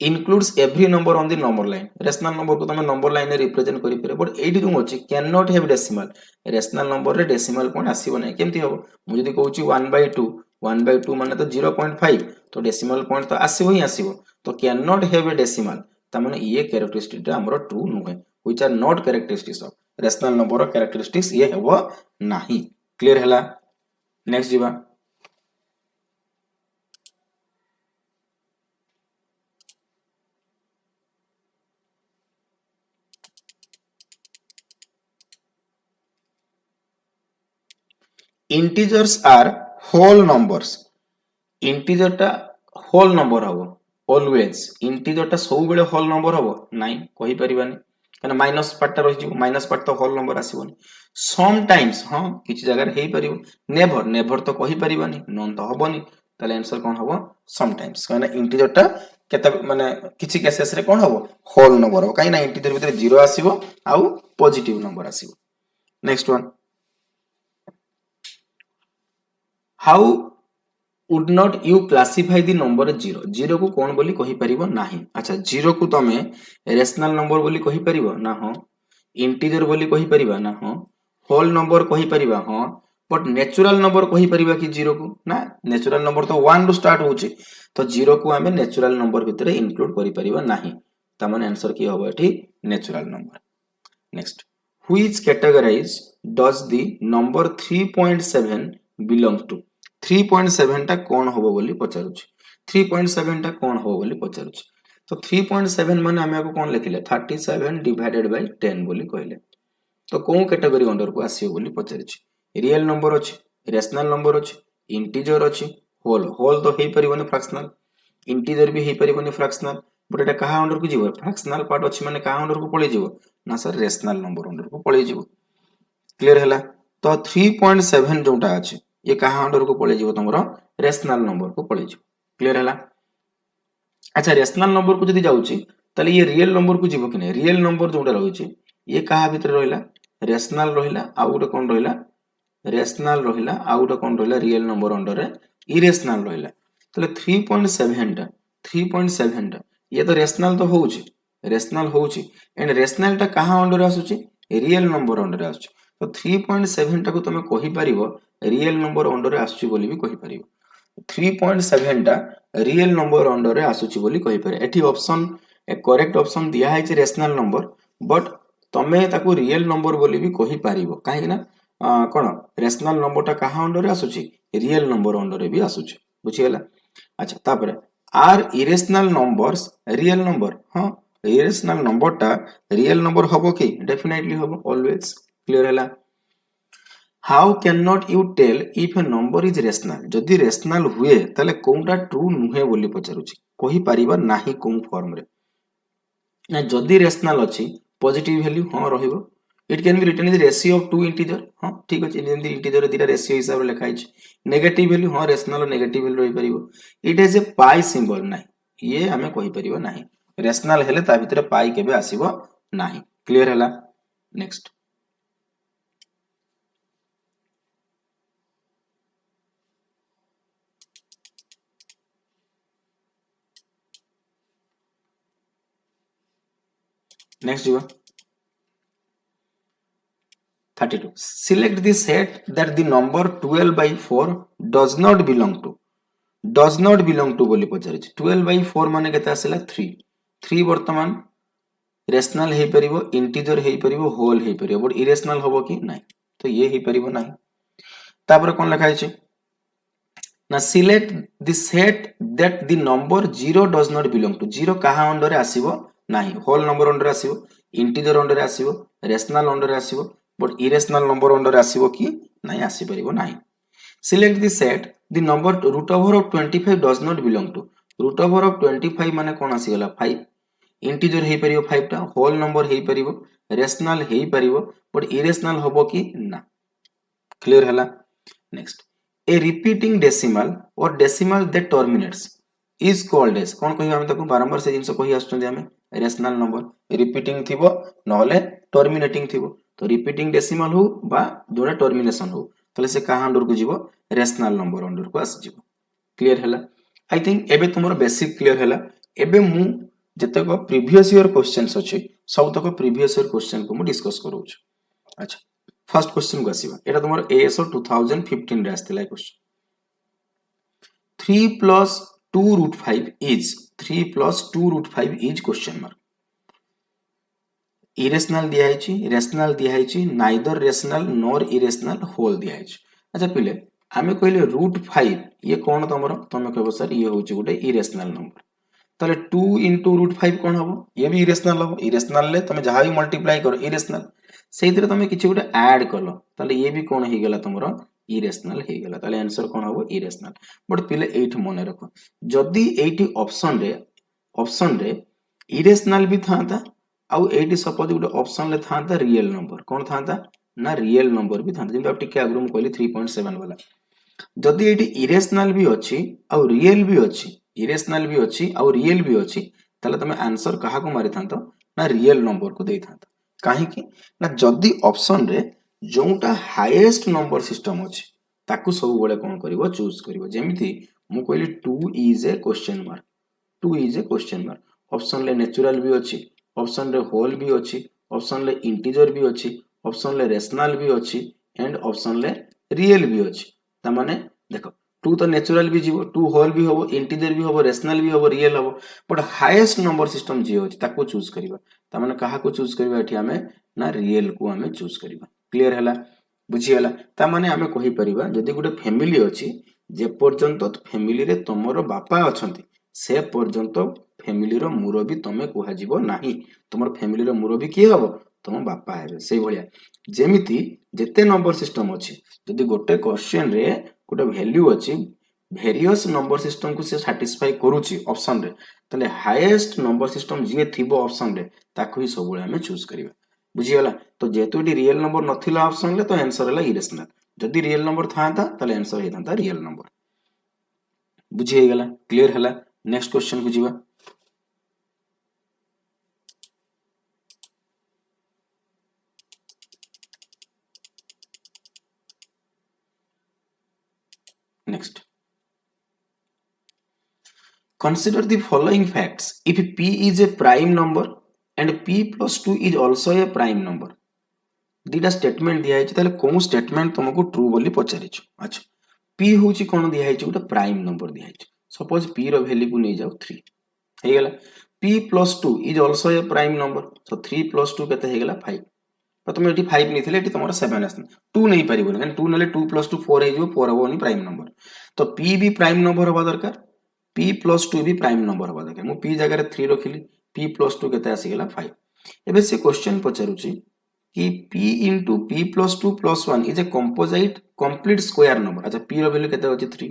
includes every number on the number line rational number को तमे number line रे रिप्रेजेंट करि परिबो बट एठी कोन अछि can not have decimal rational number रे डेसिमल कोन आसीबो नै केमति हो मु जदी कहूची 1/2 1/2 माने तो 0.5 तो डेसिमल पॉइंट तो आसीबो ही आसीबो तो can not have a decimal त माने ये कैरेक्टरिस्टिक हमरो ट्रू नुहे which are not characteristics of rational number रो कैरेक्टरिस्टिक्स ये हेबो नाही क्लियर हैला नेक्स्ट जीवा integers are whole numbers integer टा होल नंबर हबो ऑलवेज इंटीजर टा सब बेले होल नंबर हबो नाही कहि परिबानी कना माइनस पार्ट टा रहि जिवो माइनस पार्ट तो होल नंबर आसीबोनी सम टाइम्स हां किछि जगह रे हेई परिबो नेवर नेवर तो कहि परिबानी नॉन तो हबोनी ताले आंसर कोन हबो सम टाइम्स कना इंटीजर टा केता माने किछि केसेस रे कोन हबो होल नंबर हबो काई ना इंटीजर भितर 0 आसीबो आउ पॉजिटिव नंबर आसीबो next one how would not you classify the number 0 0 को कौन बोली कहि परिबो नाही अच्छा 0 को तमे रेशनल नंबर बोली कहि परिबो ना हो इंटीजर बोली कहि परिबा ना हो होल नंबर कहि परिबा हो बट नेचुरल नंबर कहि परिबा कि 0 को ना नेचुरल नंबर तो 1 रो स्टार्ट होची तो 0 को हमें नेचुरल नंबर भितरे इंक्लूड करि परिबा नाही त माने आंसर की होबो एठी natural number next which categorize does the number 3.7 belong to 3.7 टा कौन होबो बोली पचारुछ 3.7 टा कौन होबो बोली पचारुछ तो 3.7 माने हमें को कौन लिखिले 37 डिवाइडेड बाय 10 बोली कहले तो कोन कैटेगरी अंडर को आसीयो बोली पचारिछ रियल नंबर अछि रेशनल नंबर अछि इंटीजर अछि होल होल तो हेई परिबोनी फ्रैक्शनल इंटीजर भी हेई परिबोनी फ्रैक्शनल बट एटा कहा अंडर को जीवो फ्रैक्शनल पार्ट अछि माने कहा अंडर को पळे जीवो ना सर रेशनल नंबर अंडर को पळे जीवो क्लियर हैला तो 3.7 जोटा अछि ये कहा अंडर को पळे जीवो तमरो रेशनल नंबर को पळे जीवो क्लियर हैला अच्छा रेशनल नंबर को जदी जाउची तले ये रियल नंबर को जीवो कि नै रियल नंबर जोटा रहिछि ये कहा भीतर रहिला रेशनल रहिला आ उडे कोन रहिला रेशनल रहिला आ उडे कोन रहिला रियल नंबर अंडर रे इरेशनल रहिला तले 3.7 टा ये तो रेशनल तो होउची रेशनल होउची एंड रेशनल टा कहा अंडर आसुची रियल नंबर अंडर आसुची तो 3.7 टा को तमे कहि परिबो रियल नंबर अंडर आसुची बोली भी कहि परिबो 3.7 टा रियल नंबर अंडर रे आसुची बोली कहि पारे एठी ऑप्शन ए करेक्ट ऑप्शन दिया है रेशनल नंबर बट तमे ताको रियल नंबर बोली भी कहि परिबो काहे ना कोन रेशनल नंबर टा कहा अंडर रे आसुची रियल नंबर अंडर रे भी आसुची बुझियला अच्छा तापरे are irrational numbers real number हां इरेशनल नंबर टा रियल नंबर होबो कि डेफिनेटली होबो ऑलवेज क्लियर हैला how can not you tell if a number is rational जदी रेशनल हुए ताले कोनटा ट्रू नुहे बोली पचारुची कहि परिबा नाही कोन फॉर्म रे ना जदी रेशनल अछि पॉजिटिव वैल्यू हां रहिबो it can be written is ratio of two integer हां ठीक अछि जेंति इंटीजर रे दिटा रेशियो हिसाब रे लिखा अछि नेगेटिव वैल्यू हां रेशनल नेगेटिव वैल्यू रहि परिबो it has a pi symbol नाही ये हमें कहि परिबो नाही रेशनल हेले ता भितरे पाई केबे आसीबो नाही क्लियर हैला नेक्स्ट नेक्स्ट जीवा 32 select the set that the number 12/4 does not belong to बोली पचारि 12/4 माने केते आसिला 3 3 वर्तमान रेशनल हे परिबो इंटीजर हे परिबो होल हे परिबो बट इरेशनल होबो कि नाही तो ये हे परिबो नाही तापर कोन लिखा छै ना select the set that the number 0 does not belong to 0 कहा अंडर आसीबो नाही होल नंबर अंडर आसीबो इंटीजर अंडर आसीबो रेशनल अंडर आसीबो बट इरेशनल नंबर अंडर आसीबो कि नाही आसी परिबो नाही select the set the number root over of 25 does not belong to root over of 25 माने कोन आसी गला 5 इंटीजर हे परिबो 5 टा होल नंबर हे परिबो रेशनल हे परिबो बट इरेशनल होबो कि ना क्लियर हला नेक्स्ट ए रिपीटिंग डेसिमल और decimal that terminates is called as कौन कहिबा हम ताको बारंबार से जिंस कहि आछन जे हमें रेशनल नंबर रिपीटिंग थिबो नहले टर्मिनेटिंग थिबो तो रिपीटिंग डेसिमल हो बा जोडा टर्मिनेशन हो तले से कहा अंडर को जीवो रेशनल नंबर अंडर को आसी जीवो क्लियर हला आई थिंक एबे तुमरो बेसिक क्लियर हला एबे मु जतेको प्रीवियस ईयर क्वेश्चंस अछि सब तक प्रीवियस ईयर क्वेश्चन को मु डिस्कस करूछ अच्छा फर्स्ट क्वेश्चन को आसीबा एटा तुमरो एएसओ 2015 रे आस्तिला question 3 plus 2 root 5 is 3 plus 2 root 5 is question mark irrational दिया है रेशनल दिया है neither rational nor irrational whole दिया है अच्छा पिले आमे कहले रूट 5 ये कौन तमरो तमे कहबो सर ये होची गोटे इरेशनल नंबर ताले 2 into रूट 5 कौन हबो ये भी इरेशनल हबो इरेशनल ले तमे जहां भी मल्टीप्लाई करो इरेशनल सेइतरे तमे किछि गोटे ऐड करलो ताले ये भी कौन हे गेला तमरो इरेशनल हे गेला ताले आंसर कौन हबो इरेशनल बट पिले एठी मने रखो जदी एठी ऑप्शन रे इरेशनल भी थांता आउ एठी सपोज गोटे ऑप्शन ले थांता रियल नंबर कौन थांता ना रियल नंबर भी थांता जेमति आप टिके आगरु म कहली 3.7 वाला जदी एठी इरेशनल भी अछि आउ रियल भी अछि इरेशनल भी अछि आउ रियल भी अछि ताले तमे आंसर कहा को मारि थांतो ना रियल नंबर को देई थांतो काहे कि ना जदी ऑप्शन रे जोंटा हाईएस्ट नंबर सिस्टम अछि ताकू सब बेले कोन करिवो चूज करिवो जेमिति मु कहली 2 is a question mark 2 is a question mark option ले नेचुरल भी अछि ऑप्शन रे होल भी अछि ऑप्शन ले इंटीजर भी अछि ऑप्शन ले रेशनल भी अछि एंड ऑप्शन ले रियल भी अछि त माने देखो 2 तो नेचुरल भी जीवो 2 होल भी होबो इंटीजर भी होबो रेशनल भी होबो रियल होबो बट हाईएस्ट नंबर सिस्टम जे अछि ताको चूज करिवो त माने कहा को चूज करिवो एठी हमें ना रियल को हमें चूज करिवो क्लियर हला बुझी हला त माने हमें कहि परिबा जदी गुटे फैमिली अछि जे पर्यंत फैमिली रे तमरो बापा अछंती से पर्यंत फैमिली रो मुरबी तमे कुहा जीवो नाही तमर फैमिली रो मुरबी की हबो तम बापा हेबे सेई भलिया जेमिति जेते नंबर सिस्टम अछि जदी गोटे क्वेश्चन रे गोटे वैल्यू अछि वेरियस नंबर सिस्टम को से सैटिस्फाई करूची ऑप्शन रे तले हाईएस्ट नंबर सिस्टम जे थिबो ऑप्शन रे ताकू ही सब हमें चूज करिवो बुझी गला तो जेतु एटी रियल नंबर नथिला ऑप्शन ले तो आंसर हला इरेशनल जदी रियल नंबर थाता तले आंसर हे थाता रियल नंबर बुझी गला क्लियर हला नेक्स्ट क्वेश्चन को जीवा next consider the following facts if p is a prime number and p plus 2 is also a prime number दीटा स्टेटमेंट दिया है ताले कोन स्टेटमेंट तुमको ट्रू बोली पचारि छ अच्छा p होची कोन दिया है गोटे प्राइम नंबर दिया है सपोज p रो वैल्यू को नै जाऊ 3 हे गेला p plus 2 is also a prime number so 3 plus 2 केते हे गेला 5 तो तुम एटी 5 नै थिले एटी तमरो 7 आसन 2 नै परिबो न 2 नले 2 plus 2 4 हे जो 4 होबोनी प्राइम नंबर तो p भी प्राइम नंबर होबा दरकार p plus 2 भी प्राइम नंबर होबा दरकार मु p जगह रे 3 रखिली p plus 2 केते आसी गेला 5 एबे से क्वेश्चन पचारुची कि p into p plus 2 plus 1 is a composite complete square number अच्छा p रो वैल्यू केते अछि 3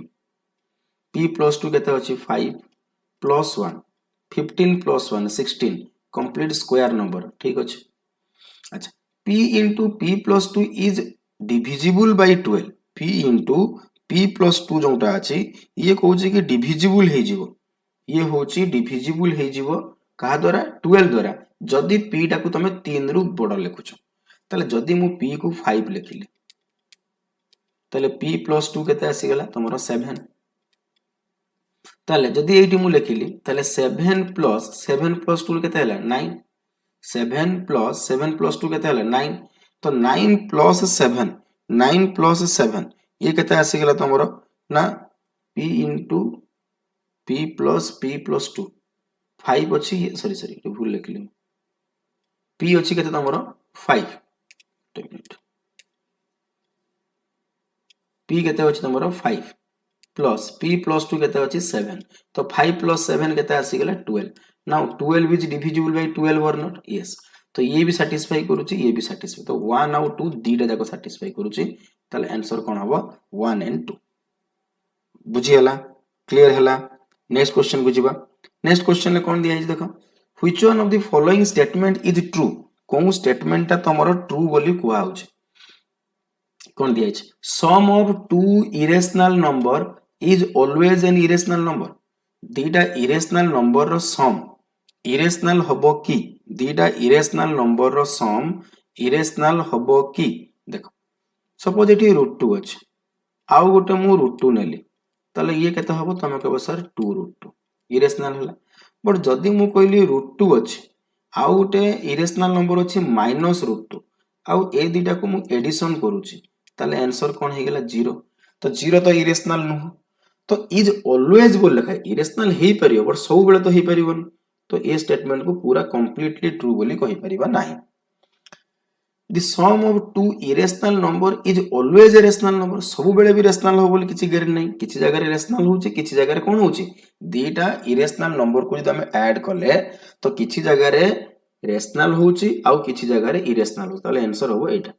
p plus 2 केते अछि 5 plus 1 15 plus 1 16 complete square number ठीक अछि अच्छा p into p plus 2 is divisible by 12 p into p plus 2 जोटा अछि ये कहूची कि डिविजिबल हे जिवो ये होची डिविजिबल हे जिवो कहा द्वारा 12 द्वारा जदी p टाकू तमे 3 रु बड़ लिखुछ ताले जदी मु p को 5 लिखिली ताले p plus 2 केते आसी गेला तमरो 7 ताले जदी एठी मु लिखिली ताले 7 plus 2 केते हला 9 7 plus 2 केते हला 9 तो 9 plus 7 9 plus 7 ये केते आसी गेला तमरो ना p into p plus 2 5 अछि सॉरी भूल लिखली p अछि केते तमरो 5 p केते अछि तमरो 5 प्लस p प्लस 2 केते अछि 7 तो 5 प्लस 7 केते आसी गेला 12 नाउ 12 इज डिविजिबल बाय 12 और नॉट यस तो ये भी सैटिस्फाई करूची ये भी सैटिस्फाई तो 1 आउ 2 दीटा जाको सैटिस्फाई करूची ताले आंसर कोन हबो 1 एंड 2 बुझी हला क्लियर हला नेक्स्ट क्वेश्चन को जिबा नेक्स्ट क्वेश्चन ले कोन दिया देखो which one of the following statement is true कोन स्टेटमेंट ता तमरो ट्रू बोली कुआ होछ कोन दिया छै sum of two irrational number is always an irrational number दीटा इरेशनल नंबर रो सम इरेशनल हबो की दीटा इरेशनल नंबर रो सम इरेशनल हबो की देखो सपोज एटी √2 अछि आउ गोटे मु √2 नेली ताले ये केते हबो तमे कहबो सर 2 √2 इरेशनल हला बट जदी मु कहली √2 अछि आउ गोटे इरेशनल नंबर अछि -√2 आउ ए दीटा को मु एडिशन करूची ताले आंसर कोन हे गेला 0 तो 0 तो इरेशनल नु तो इज ऑलवेज बोल लिखा है इरेशनल हे परियो बट सब बेले तो हे परिबन तो ए स्टेटमेंट को पूरा कंप्लीटली ट्रू बोली कहि परिबा नाही the sum of two irrational number is always a rational number सब बेले भी rational हो बोली किछि गारंटी नहीं किछि जगह रे rational होची किछि जगह रे कोन होची दीटा irrational number को जदि हम ऐड करले तो किछि जगह रे rational होची आउ किछि जगह रे irrational हो ताले आंसर होबो एटा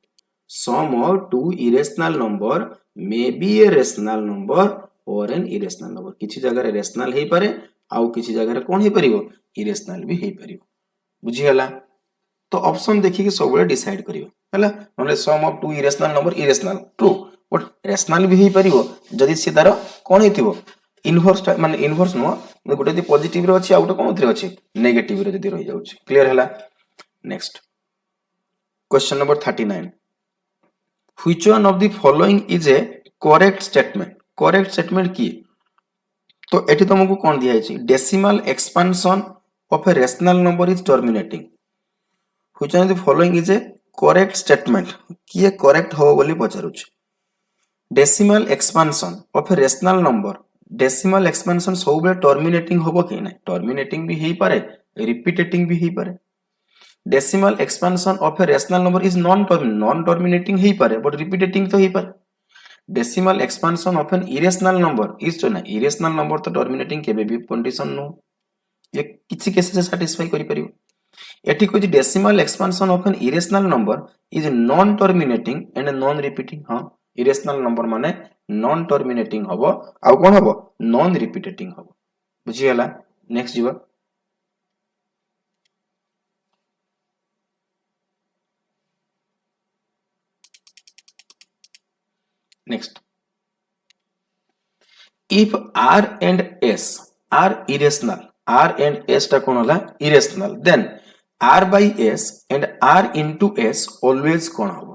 sum of two irrational number may be a rational number or an irrational number किछि जगह रे rational हे पारे आउ किछि जगह रे कोन हे परिबो irrational भी हे परिबो बुझी हला तो ऑप्शन देखि के सब डिसाइड करियो हला नले sum of two irrational number irrational true but rational भी हे परिबो जदी से तार कोन हेतिबो इनवर्स माने इनवर्स नो गोटे दी पॉजिटिव रे अछि आ गोटे कोन थरे अछि नेगेटिव रे जदी रहि जाउछि क्लियर हला next question number 39 which one of the following is A correct statement की तो एठी तुमको कोन दिया अछि decimal expansion of A rational number is terminating which one of the following is a correct statement किए correct हो बोली पचारुछ decimal expansion of a rational number decimal expansion सब बेले terminating होबो कि नै terminating भी हेई पारे repeating भी हेई पारे decimal expansion of a rational number is non terminating हेई पारे but repeating तो हेई पारे decimal expansion of an irrational number is तो ना irrational number तो terminating केबे भी कंडीशन नो ये किछि केस से satisfy करि परिबो एठी कोइ decimal expansion of N irrational number is non terminating and non repeating हां इरेशनल नंबर माने नॉन टर्मिनेटिंग हबो आ कोन हबो नॉन रिपीटेटिंग हबो बुझी हला नेक्स्ट जीवा next if r and s are irrational r and s ता कोन होला irrational then r by s and r into s always कोन हबो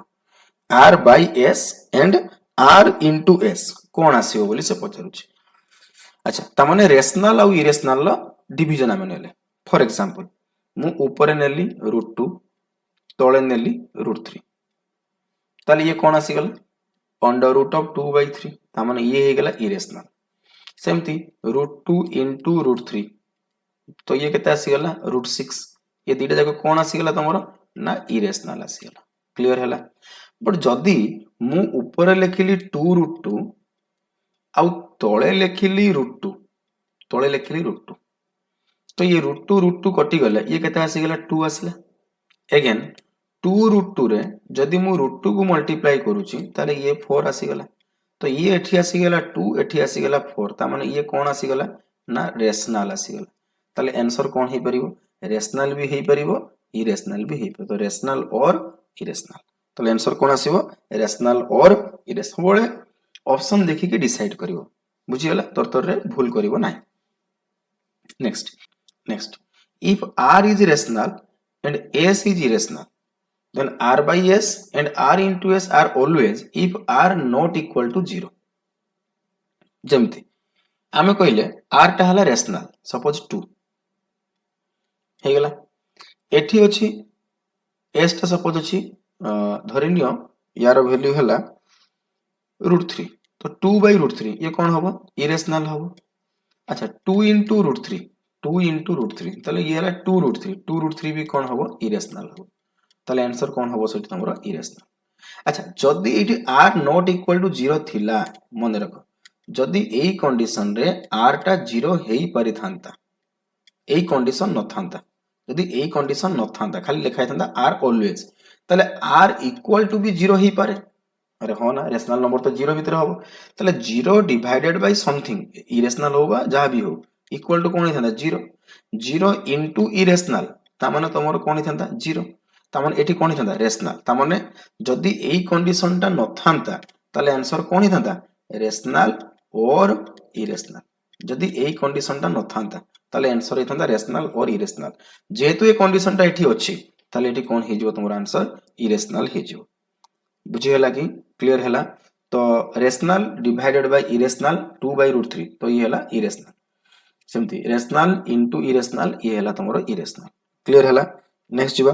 r by s and r into s कोन आसीबो बोली से पचारुछि अच्छा त माने रेशनल आ इरेशनल लो डिवीजन आमे नेले फॉर एग्जांपल मु ऊपर नेली √2 तळे नेली √3 ताले ये कोन आसी गेला अंडर रूट ऑफ 2 by 3 त माने ये हे गेला इरेशनल सेमती √2 into √3 तो ये केते आसी गेला √6 ये दीटा जाको कोन आसी गेला तमरो ना इरेशनल आसी गेला क्लियर हैला बट जदी मु ऊपर लेखिली 2√2 आउ तळे लेखिली √2 तळे लेखिली √2 तो ये √2 कटि गले ये केते आसी गेला 2 आसीला अगेन 2√2 रे जदी मु √2 को मल्टीप्लाई करूची ताले ये 4 आसी गेला तो ये एठी आसी गेला 2 एठी आसी गेला 4 ता माने ये कोन आसी गेला ना रेशनल आसी गेला ताले आंसर कोन हे परिबो रेशनल भी हे परिबो इरेशनल भी हे परिबो तो रेशनल और इरेशनल ताले आंसर कोन आसीबो रेशनल और इरेशनल बोले ऑप्शन देखि के डिसाइड करिवो बुझी गेला तरतर रे भूल करिवो नाही next if r is rational and s is irrational then r by s and r into s are always if r not equal to 0 जेमती आमे कहले r टा हला रेशनल सपोज 2 हे गेला एठी अछि s टा सपोज अछि धरिनियो यार वैल्यू हला √3 तो 2 by √3 ये कोन हबो इरेशनल हबो अच्छा 2 into √3 2 into √3 तले ये हला 2√3 भी कोन हबो इरेशनल हबो तले आंसर कोन हबो सेठी हमरो इरेशनल अच्छा जदी एठी r not equal to 0 थिला मन रखो जदि एई कंडीशन रे r टा 0 हेई परिथांता एई कंडीशन नथांता जदि एई कंडीशन नथांता खाली लिखा थांता r ऑलवेज ताले r इक्वल टू भी 0 हेई पारे अरे हो ना रेशनल नंबर तो 0 भीतर हबो ताले 0 डिवाइडेड बाय समथिंग इरेशनल होबा जहा भी हो इक्वल टू कोन हेई थांता 0 0 इनटू इरेशनल ता माने तमरो कोन हेई थांता 0 ता माने एठी कोन हेई थांता रेशनल ता माने जदि एई कंडीशन टा नथांता ताले आंसर कोन हेई थांता रेशनल और इरेशनल जदि एई कंडीशन टा नथांता ताले आंसर हेई थांता रेशनल और इरेशनल जेहेतु ए कंडीशन टा एठी अछि ताले एठी कोन हेई जिवो तमरो आंसर इरेशनल हेई जिवो बुझी हला कि क्लियर हला तो रेशनल डिवाइडेड बाय इरेशनल 2/√3 तो ये हला इरेशनल सेमती रेशनल इनटू इरेशनल ये हला तमरो इरेशनल क्लियर हला नेक्स्ट जिबा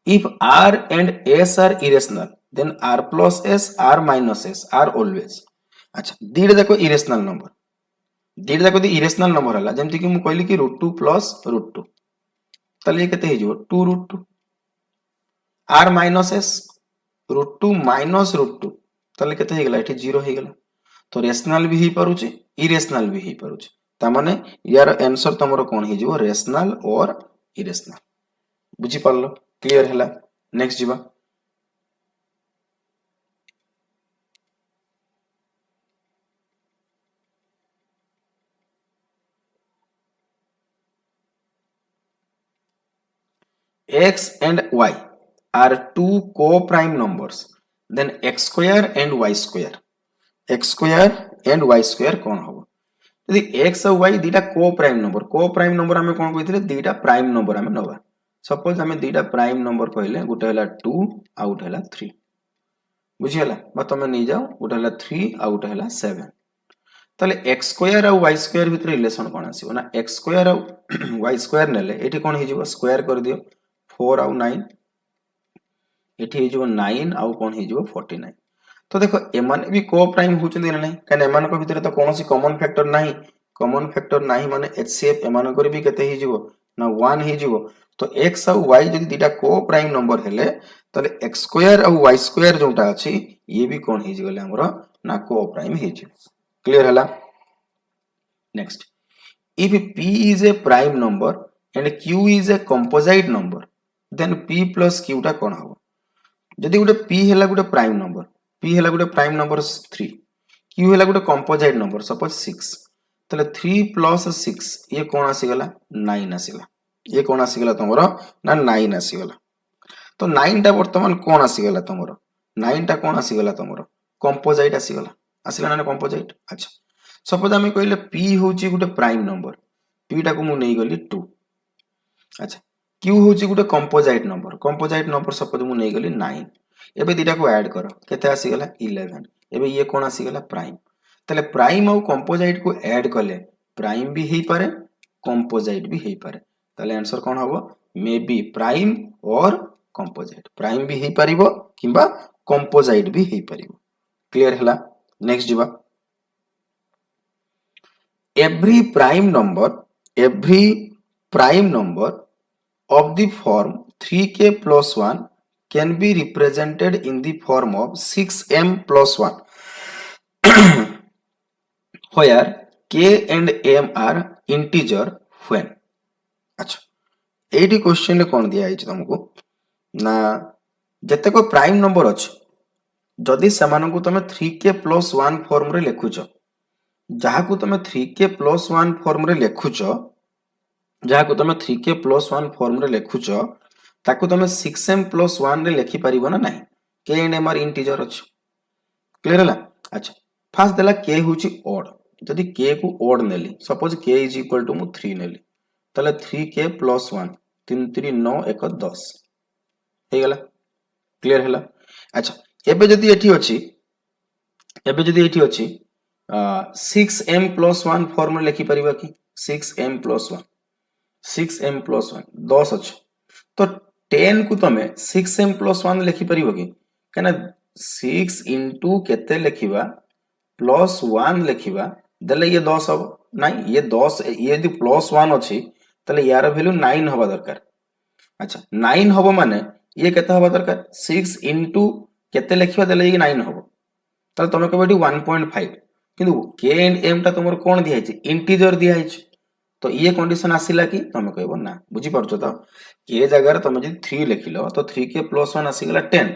if r and s are irrational then r plus s r minus s are always अच्छा दीड देखो इरेशनल नंबर दीड देखो दी इरेशनल नंबर हला जेमति कि मु कहली कि √2 प्लस √2 तले ये केते हे जिवो 2√2 r minus s √2 minus √2 तले केते हे गेला एठी 0 हे गेला तो रेशनल भी ही पारुची इरेशनल भी ही पारुची ता माने यार आंसर तमरो कोन हे जिवो रेशनल और इरेशनल बुझी पारलो क्लियर हला नेक्स्ट जिबा x and y are two co-prime numbers then x square and y square कौन हबो यदि x और y दीटा co-prime number हमें कौन कहिथिले दीटा प्राइम नंबर हमें नबा सपोज हमें दीटा प्राइम नंबर कहले गुटे हला 2 आ गुटे हला 3 बुझी हला बा तमे नै जाओ गुटे हला 3 आ गुटे हला 7 ताले x स्क्वायर और y स्क्वायर भितर रिलेशन कोन आसीबो ना x स्क्वायर और y स्क्वायर नेले एठी कोन हे जिवो स्क्वायर कर दियो 4 और 9 एठी हे जिवो 9 और कोन हे जिवो 49 तो देखो एमान भी को प्राइम होचंदी ना नहीं कान एमान को भितर तो कोनोसी कॉमन फैक्टर नाही माने एचसीएफ एमान को भी केते हे जिवो ना 1 हे जिवो तो x और y जदि दीटा को प्राइम नंबर हेले तले x स्क्वायर और y स्क्वायर जोटा अछि ये भी कोन हे जिवले हमरो ना को प्राइम हे जिवो क्लियर हला next if p is a prime number and q is a composite number then p plus q टा कोन हबो जदि गुटे p हेला गुटे प्राइम नंबर p हेला गुटे प्राइम नंबर 3 q हेला गुटे कंपोजिट नंबर सपोज 6 तले 3 प्लस 6 ये कोन आसी गला 9 आसीला ये कोन आसी गला तमरो ना 9 आसी गला तो 9 टा वर्तमान कोन आसी गला तमरो 9 टा कोन आसी गला तमरो कंपोजिट आसी गला आसीला ना कंपोजिट अच्छा सपोज हमें कहले p होची गुटे प्राइम नंबर p टा को मु नै गली 2 अच्छा q होची गुटे कंपोजिट नंबर सपोज मु नै गली 9 एबे दीटा को ऐड करो केते आसी गला 11 एबे ये कोन आसी गला प्राइम तले प्राइम और कंपोजिट को ऐड करले प्राइम भी हेई पारे कंपोजिट भी हेई पारे तले आंसर कोन हबो मे बी प्राइम और कंपोजिट प्राइम भी हेई परिबो किबा कंपोजिट भी हेई परिबो क्लियर हला नेक्स्ट जिबा every prime number of the form 3k plus 1 can be represented in the form of 6m plus 1 where k and m are integer when अच्छा एटी क्वेश्चन रे कोन दिया आइछ तुमको ना जते को प्राइम नंबर अछि जदि समान को तमे 3k plus 1 फॉर्म रे लिखुछ जहा को तमे 3k plus 1 फॉर्म रे लिखुछ जहा को तमे 3k plus 1 फॉर्म रे लिखुछ ताको तमे 6m plus 1 रे लिखि परिबो ना नाही k and m are integer अछि क्लियर हला अच्छा फर्स्ट देला k होची odd जदि k को odd नेली सपोज k is equal to मु 3 नेली तले 3k plus 1 3 3 9 1 10 हे गला क्लियर हला अच्छा एबे जदि एठी अछि 6m plus 1 फॉर्म रे लिखि परिबा कि 6m plus 1 6m plus 1 10 अछि तो 10 को तमे 6m plus 1 लिखि परिबो कि कना 6 into केते लिखिबा plus 1 लिखिबा देले ये 10 हबो नाही ये 10 ये यदि plus 1 अछि तले यार वैल्यू 9 हबा दरकार अच्छा 9 हबो माने ये केते हबा दरकार 6 into केते लिखिबा देले ये 9 हबो तले तमे कहबो 1.5 किंतु के एंड एम टा तुम कौन दिखाई इंटीजर दिखाई तो ये कंडीशन आसिला कि तुम कह ना बुझी पार्छ तो के जगह तुम जो 3 लिखिल तो 3 के प्लस 1 आसीगला 10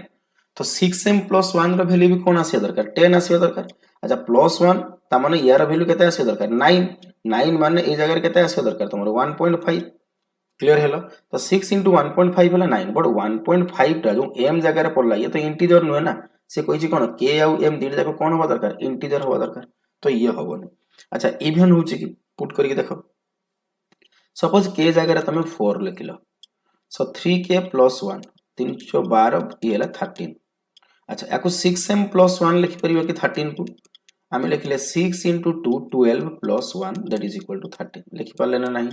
तो 6m प्लस 1 रो वैल्यू भी कौन आसिया दरकार 10 आसिया दरकार अच्छा प्लस 1 ता माने यार वैल्यू केते आसिया दरकार 9 9 माने ए जगह केते आसिया दरकार तुमरो 1.5 क्लियर हेलो तो 6 into 1.5 होला 9 बट 1.5 टा जो m जगह रे पड़ला ये तो इंटीजर नुहे ना से कहि कोन k आ m दीटा जाको कोन होबा दरकार इंटीजर होबा दरकार तो ये होबो अच्छा इवन होची कि पुट करके देखो सपोज k जगह रे तुम 4 लिखिलो सो 3k प्लस 1 312 ये ହେଲା 13 अच्छा याको 6m प्लस 1 लिखि परिबो कि 13 को आमे लिखले 6 into 2 12 plus 1 that is equal to 13 लिखि पाले ना नहीं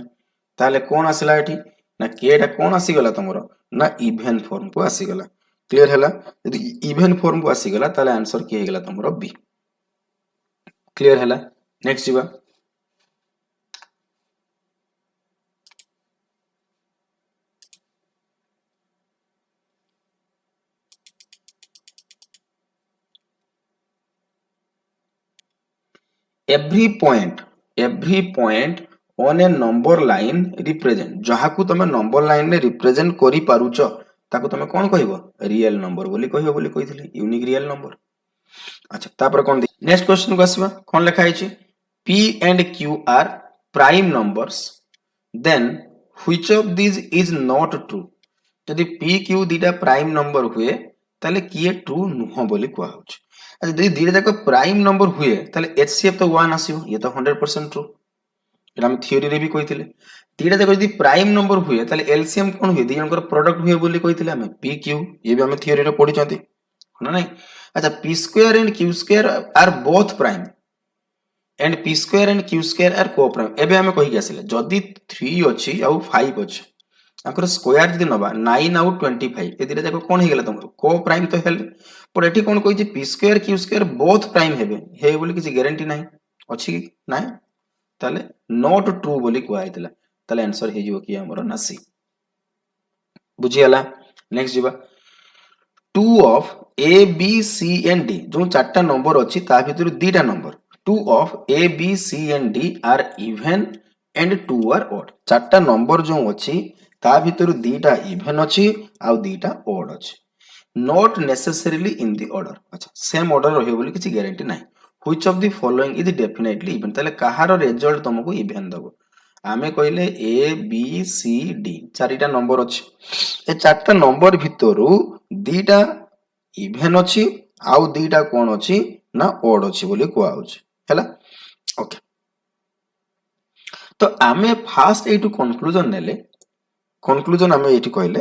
ताले कौन आसिला एठी ना k टा कौन आसी गला तमरो ना इवन फॉर्म को आसी गला क्लियर हैला यदि इवन फॉर्म को आसी गला ताले आंसर की हे गला तमरो बी क्लियर हैला नेक्स्ट जीवा every point on a number line represent जहा को तमे नंबर लाइन ने रिप्रेजेंट करि पारुछ ताको तमे कोन कहबो रियल नंबर बोली कहबो बोली कहिथिले यूनिक रियल नंबर अच्छा तापर कोन नेक्स्ट क्वेश्चन को आसीबा कोन लिखा है p and q are prime numbers then which of these is not true यदि p q दीटा प्राइम नंबर हुए ताले किए ट्रू नुह बोली कुआ होछ अच्छा यदि दीटा जाक प्राइम नंबर हुए ताले HCF तो 1 आसीबो ये तो 100% ट्रू एटा हम थ्योरी रे भी कहिथिले दीटा जाक यदि प्राइम नंबर हुए ताले LCM कोन हुए दी जनकर प्रोडक्ट हुए बोली कहिथिले हम p q ये भी हम थ्योरी रे पढि चंती ना नहीं अच्छा p square and q square are both prime and p square and q square are co-prime एबे हम कहि के आसिले जदी 3 अछि आ 5 अछि आकर स्क्वायर जदी नबा 9 आउट 25 ए दिरा जाको कोन हे गेला तमरो को प्राइम तो हेल पर एठी कोन कहि जे p square q square both prime हेबे हे बोली किछि गारंटी नाही अछि कि नाही ताले नॉट ट्रू बोली को आइतला ताले आंसर हे जिवो कि हमरो ना सी बुझी हला नेक्स्ट जिबा 2 of a b c and d जो चारटा नंबर अछि ता भितर दीटा number 2 of a b c and d are even and 2 are odd चारटा number जो अछि ता भितर दीटा इवन अछि आ दीटा ओड अछि not necessarily in the order अच्छा सेम ऑर्डर रहियो बोली किछि गारंटी नाही which of the following is definitely even ताले कहार रिजल्ट तुमको इवन दबो आमे कहले ए बी सी डी चारिटा नंबर अछि ए चारटा नंबर भितरु दीटा इवन अछि आ दीटा कोन अछि ना ओड अछि बोली कुआ होछि हैला ओके तो आमे फास्ट एटू कंक्लूजन नेले कंक्लूजन आमे एठी कहले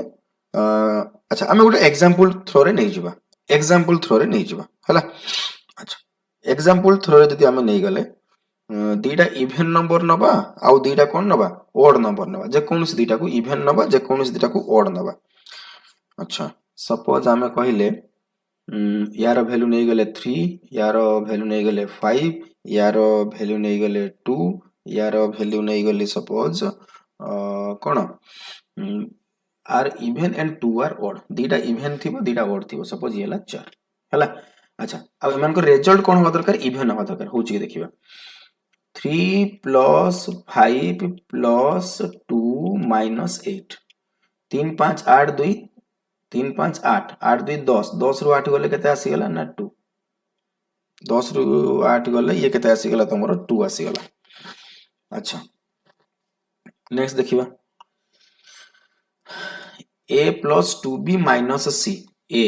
अच्छा आमे गोटे एग्जांपल थ्रो रे नै जिबा एग्जांपल थ्रो रे नै जिबा हला अच्छा एग्जांपल थ्रो रे जदी आमे नै गले दीटा इवन नंबर नबा आ दीटा कोन नबा ओड नंबर नबा जे कोनस दीटा को इवन नबा जे कोनस दीटा को ओड नबा अच्छा सपोज आमे कहले यार वैल्यू नै गले 3 यार वैल्यू नै गले 5 यार वैल्यू नै गले 2 यार वैल्यू नै गले सपोज कोन are even and 2 are odd दीटा इवन थिबो दीटा ओड थिबो सपोज ये हला 4 हला अच्छा अब एमान को रिजल्ट कोन होबा दरकार इवन होबा दरकार होची के देखिबा 3 plus 5 plus 2 minus 8 3 5 8 2 3 5 8 8 2 10 10 रु 8 गले केते आसी गला ना 2 10 रु 8 गले ये केते आसी गला तमरो 2 आसी गला अच्छा नेक्स्ट देखिबा a plus 2b minus c a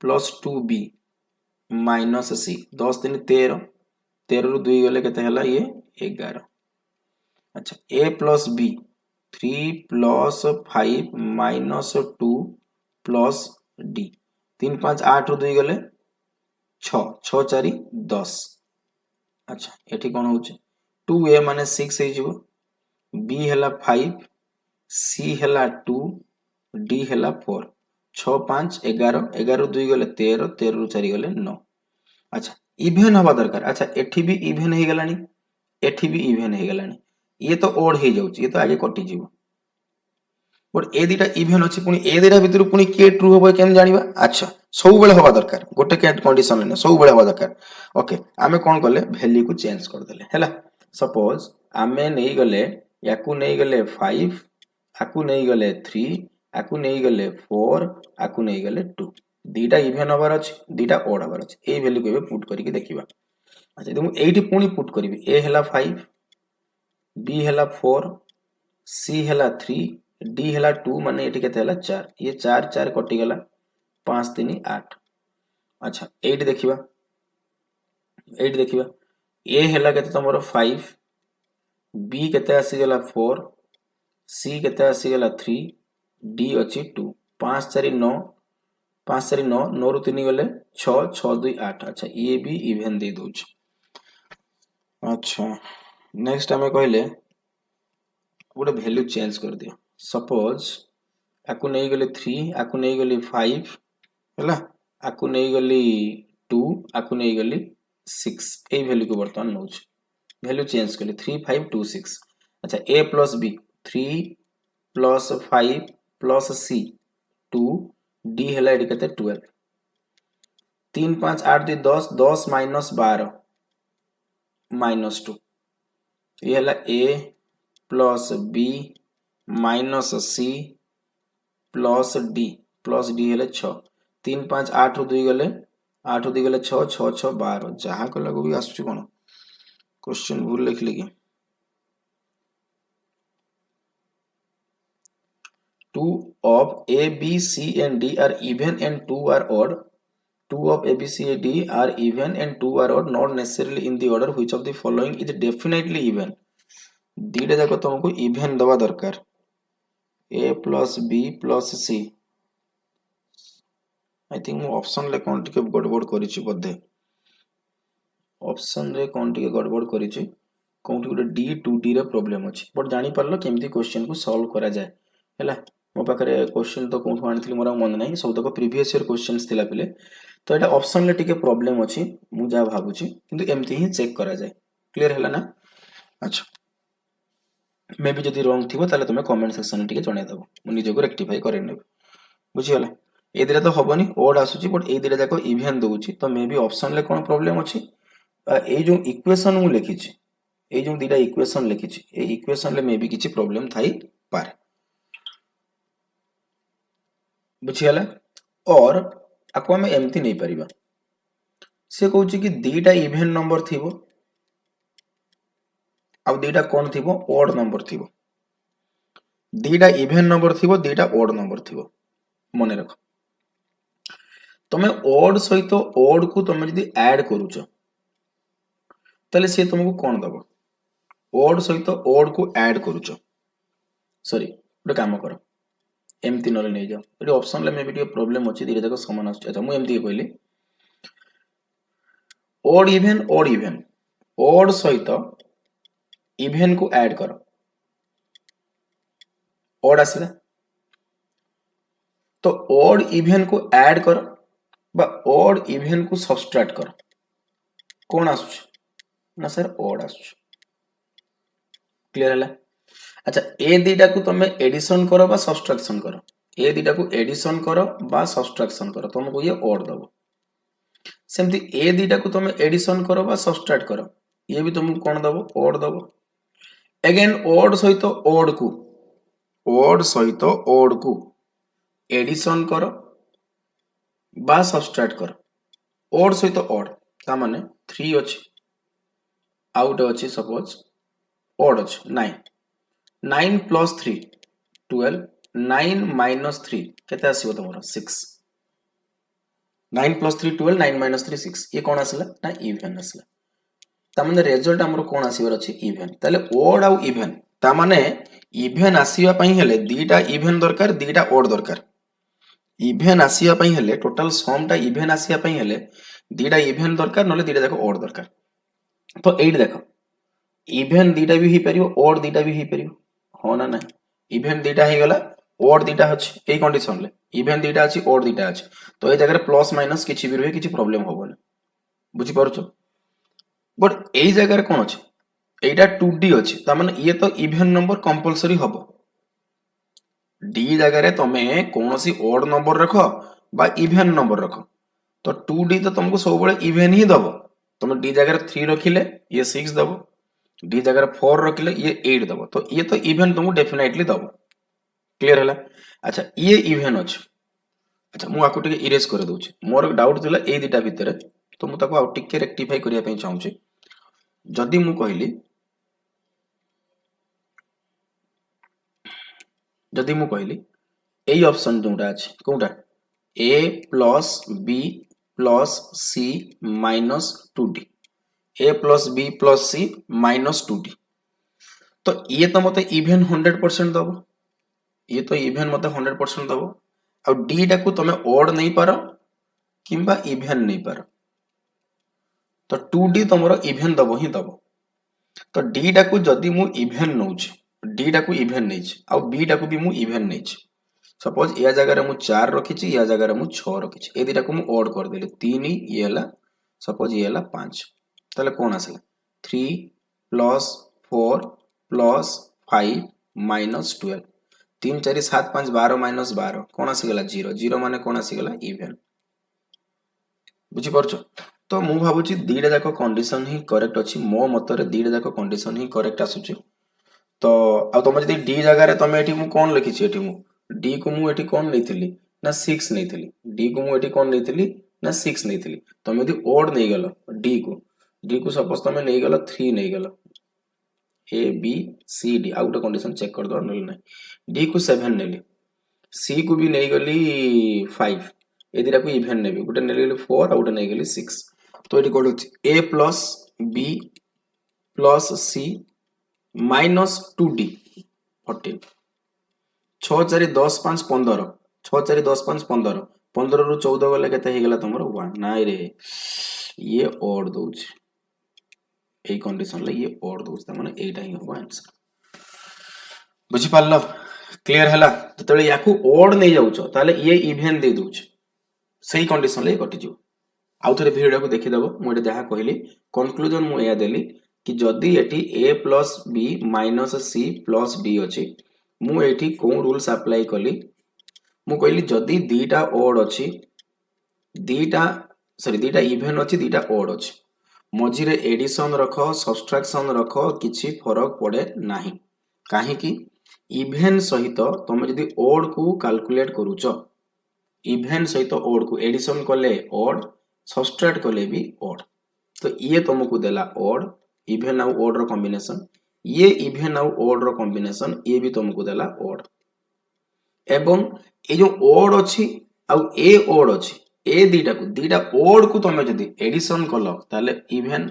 plus 2b minus c 10 3 13 13 रु 2 गले केते हला ये 11 अच्छा a plus b 3 plus 5 minus 2 plus d 3 5 8 रु 2 गले 6 6 4 10 अच्छा एठी कोन होचे 2a माने 6 हे जिवो b हला 5 c हला 2 d हला 4 6 5 11 11 रु 2 गले 13 13 रु 4 गले 9 अच्छा इवन हवा दरकार अच्छा एठी भी इवन हे गलानी एठी भी इवन हे गलानी ये तो ओड हे जाउची ये तो आगे कटि जीवो बट ए दुटा इभेन अच्छी पुणी ए दुटा भितर पुणी किए ट्रू हम केम जानिबा अच्छा सब बेले हवा दरकार गोटे कंडीशन ने सब बेले हवा दरकार ओके आमे कोन करले वैल्यू को चेंज कर देले हैला सपोज आमे नै गले याकू नै गले 5 आकू नै गले 3 आकू नै गले 4 आकू नै गले 2 दुटा इभेन हबार अछि दुटा ओड हबार अछि ए वैल्यू को पुट करके देखिबा अच्छा देखो एठी पुणी पुट करबी ए हैला 5 बी हैला 4 सी हैला 3 डी हैला 2 माने एठी केते हैला 4 ये 4 4 कटि गला 5 3 8 अच्छा एठी देखिबा ए हैला केते तमरो 5 बी केते आसी गला 4 सी केते आसी गला 3 डी अछि 2 5 4 9 5 4 9 9 रु 3 गले 6 6 2 8 अच्छा ये भी इवन दे दोछ अच्छा नेक्स्ट हमें कहले गोटे वैल्यू चेंज कर दियो सपोज आकु नहीं गले 3 आकु नहीं गली 5 हैला आकु नहीं गली 2 आकु नहीं गली 6 ए वैल्यू को वर्तमान नोच वैल्यू चेंज करले 3 5 2 6 अच्छा a plus b 3 plus 5 plus c 2 d हैला एडी केते 12 3 5 8 2 10 10 माइनस 12 माइनस 2 ये हैला a plus b minus c plus d हेले 6 3 5 8 रु 2 गले 8 रु 2 गले 6 6 6 12 जहाँ कला को भी आसुची कोन क्वेश्चन भूल लिखले कि 2 of a b c and d are even and 2 are odd 2 of a b c and d are even and 2 are odd not necessarily in the order which of the following is definitely even दीटा जाको तुमको इवन दवा दरकार a plus b plus c I think मु ऑप्शन ले कोन टिके गड़बड़ करिछि बदे ऑप्शन रे कोन टिके गड़बड़ करिछि कोंटी गोटे डी 2d रे प्रॉब्लम अछि बट जानि परलो केमती क्वेश्चन को सॉल्व करा जाय हैला मो पाखरे क्वेश्चन तो कोंठु आनिथिली मोरा मन नाही सब तक प्रीवियस ईयर क्वेश्चंस थिला पिले तो एटा ऑप्शन ले टिके प्रॉब्लम अछि मु जा भाबुछि किंतु एमती ही चेक करा जाय क्लियर हैला ना अच्छा मे भी जदि रॉन्ग थिबो ताले तुमे कमेंट सेक्शन में टिके जणे दबो मु निजे को रेक्टिफाई करे नेब बुझी गला ए दिरा तो हबनी ओड आसुची बट ए दिरा जाको इवन दोउची तो मे भी ऑप्शन ले कोन प्रॉब्लम अछि ए जो इक्वेशन मु लिखिछि ए जो दिटा इक्वेशन लिखिछि ए इक्वेशन ले मे भी किछि प्रॉब्लम थाई पारे बुझी गला और आको हम एमती नहीं परिबा से कहउची कि दिटा इवन नंबर थिबो अब दीटा कौन थी ओड नंबर थी दीटा इवन नंबर थी दीटा ओड नंबर थी मन रख तुम ओड सहित ओड को तुम जब ऐड करुच ताले सी तुमको कौन दब ओड सहित ओड को ऐड करुच सॉरी गोटे काम कर एमती नले नहीं जाओ ये ऑप्शन ले मे भी प्रॉब्लम अछि दीटा जाक समान आछ अच्छा मु एमती कहली ओड इवन ओड सहित इवन को ऐड कर ओड आसला तो ओड इवन को ऐड कर बा ओड इवन को सब्सट्रैक्ट कर कौन आसुछ ना सर ओड आसुछ क्लियर हैला अच्छा ए दीटा को तुम एडिशन करो बा सब्सट्रैक्शन करो ए दीटा को एडिशन करो बा सब्सट्रैक्शन करो तुमको ये ओड दबो सेमती ए दीटा को तुम एडिशन करो बा सब्सट्रैक्ट करो ये भी तुमको कौन दबो ओड दबो अगेन ओड सहित ओड को एडिशन करो बा सब्सट्रैक्ट करो ओड सहित ओड ता माने 3 अछि आउट अछि सपोज ओड अछि 9 9 प्लस 3 12 9 माइनस 3 केते आसीबो तमरो 6 9 प्लस 3 12 9 माइनस 3 6 ये कोन आसला ना इवन आसला ता माने रिजल्ट हमरो कोन आसीबर अछि इवन ताले ओड आ इवन ता माने इवन आसीबा पई हेले दीटा इवन दरकार दीटा ओड दरकार इवन आसीबा पई हेले टोटल सम टा इवन आसीबा पई हेले दीटा इवन दरकार नले दीटा जाको ओड दरकार तो एट देखो इवन दीटा भी ही परियो ओड दीटा भी ही परियो हो ना ना इवन दीटा हे गला ओड दीटा अछि ए कंडीशन ले इवन दीटा अछि ओड दीटा अछि तो ए जगह प्लस माइनस किछि भी रहे किछि प्रॉब्लम होबो ना बुझी पारुछो बट ए जगह कोन अछि एटा 2d अछि ता माने ये तो इवन नंबर कंपलसरी हबो डी जगह तुम कौन सी ओड नंबर रख बा इभेन नंबर रख तो 2d तो तुमको सब इभेन ही दब तुम डी जगह 3 रखिले ये 6 दब डी जगह 4 रखिले ये 8 दब तो ये तो इभेन तुमको डेफिनेटली दब क्लियर है। अच्छा ये इभेन अच्छे अच्छा मुझे आपको इरेज कर दूसरी मोर डाउट थिला ए दुटा भितर तो मुझे आउ टिके रेक्टिफाई करने चाहूँगी जदि मु कहली जदि मु कहली यही ऑप्शन जोटा अच्छे कौटा ए प्लस बी प्लस सी माइनस 2d ए प्लस बी प्लस सी माइनस 2d तो ये तो मत इभेन 100% दब ये तो इभेन मत 100% दब आ डी टाकू तुम ओड नहीं पार किंबा इभेन नहीं पार तो 2d तुम इभेन दब ही दब तो डी टाकू जदि मु इभेन नौची डी टाकू इभेन नहीं आ बी टाकू भी मु इभेन नहीं सपोज या जगह मु 4 रखी या जगह मु 6 रखी ए दुटा को मु ओड कर देली 3 ये हला सपोज ये हला 5 ताले कोन आसला 3 प्लस 4 प्लस 5 माइनस 12 3 4 7 5 12 माइनस 12 कोन आसी गला 0 0 माने कोन आसी गला इभेन बुझी परछो तो मु भाबुची दीटा जाक कंडीशन ही करेक्ट अछि मो मतरे दीटा जाक कंडीशन ही करेक्ट आसुची तो आ तुम जदि डी जगह तुम एठी मु कोन लिखी छी एठी मु डी को मु एठी कोन लेथिली ना 6 लेथिली डी को मु एठी कोन लेथिली ना 6 लेथिली तुम यदि ओड नै गलो डी को सपोज तुम नै गलो 3 नै गलो A B C D out condition check कर दो नै डी को 7 नेली सी को भी नै गली 5 ए दिरा को इवेन नेबी गुटे नै गली 4 आउट नै गली 6 तो एठी कोड होची ए प्लस बी प्लस सी माइनस 2d 14 6 4 10 5 15 6 4 10 5 15 15 रु 14 गले केते हे गेला तमरो 1 नाइ रे ये ओड दोछ ए कंडीशन ले ये ओड दोछ त माने एटा ही हो आंसर बुझी पाल्लो क्लियर हला जतले याकू ओड नै जाउछो ताले ये इवेन दे दोछ सही कंडीशन ले कटि जो आउ थरे वीडियो को देखि दबो मु एटा जहा कहली कंक्लूजन मु या देली कि जदि एटी a plus b minus c plus d अच्छी मु एटी कौन रूल्स अप्लाई कली मु कहली जदि दीटा ओड अच्छी दीटा इवेन अच्छी दीटा ओड अच्छी मझिरे एडिशन रख सब्सट्रैक्शन रख किछि फरक पड़े नाही काहे कि इवेन सहित तुम जदि ओड को कैलकुलेट करूछ इवेन सहित ओड को एडिशन कले ओड सब्सट्रैक्ट कले भी ओड तो ये तुमको देला ओड इवेन आउ ओड रो कॉम्बिनेशन ये इवेन आउ ओड रो कॉम्बिनेशन ये भी तुमको देला ओड एवं ये जो ओड अछि आउ ए ओड अछि ए दीटा ओड को तुम जदि एडिशन कलो ताले इवेन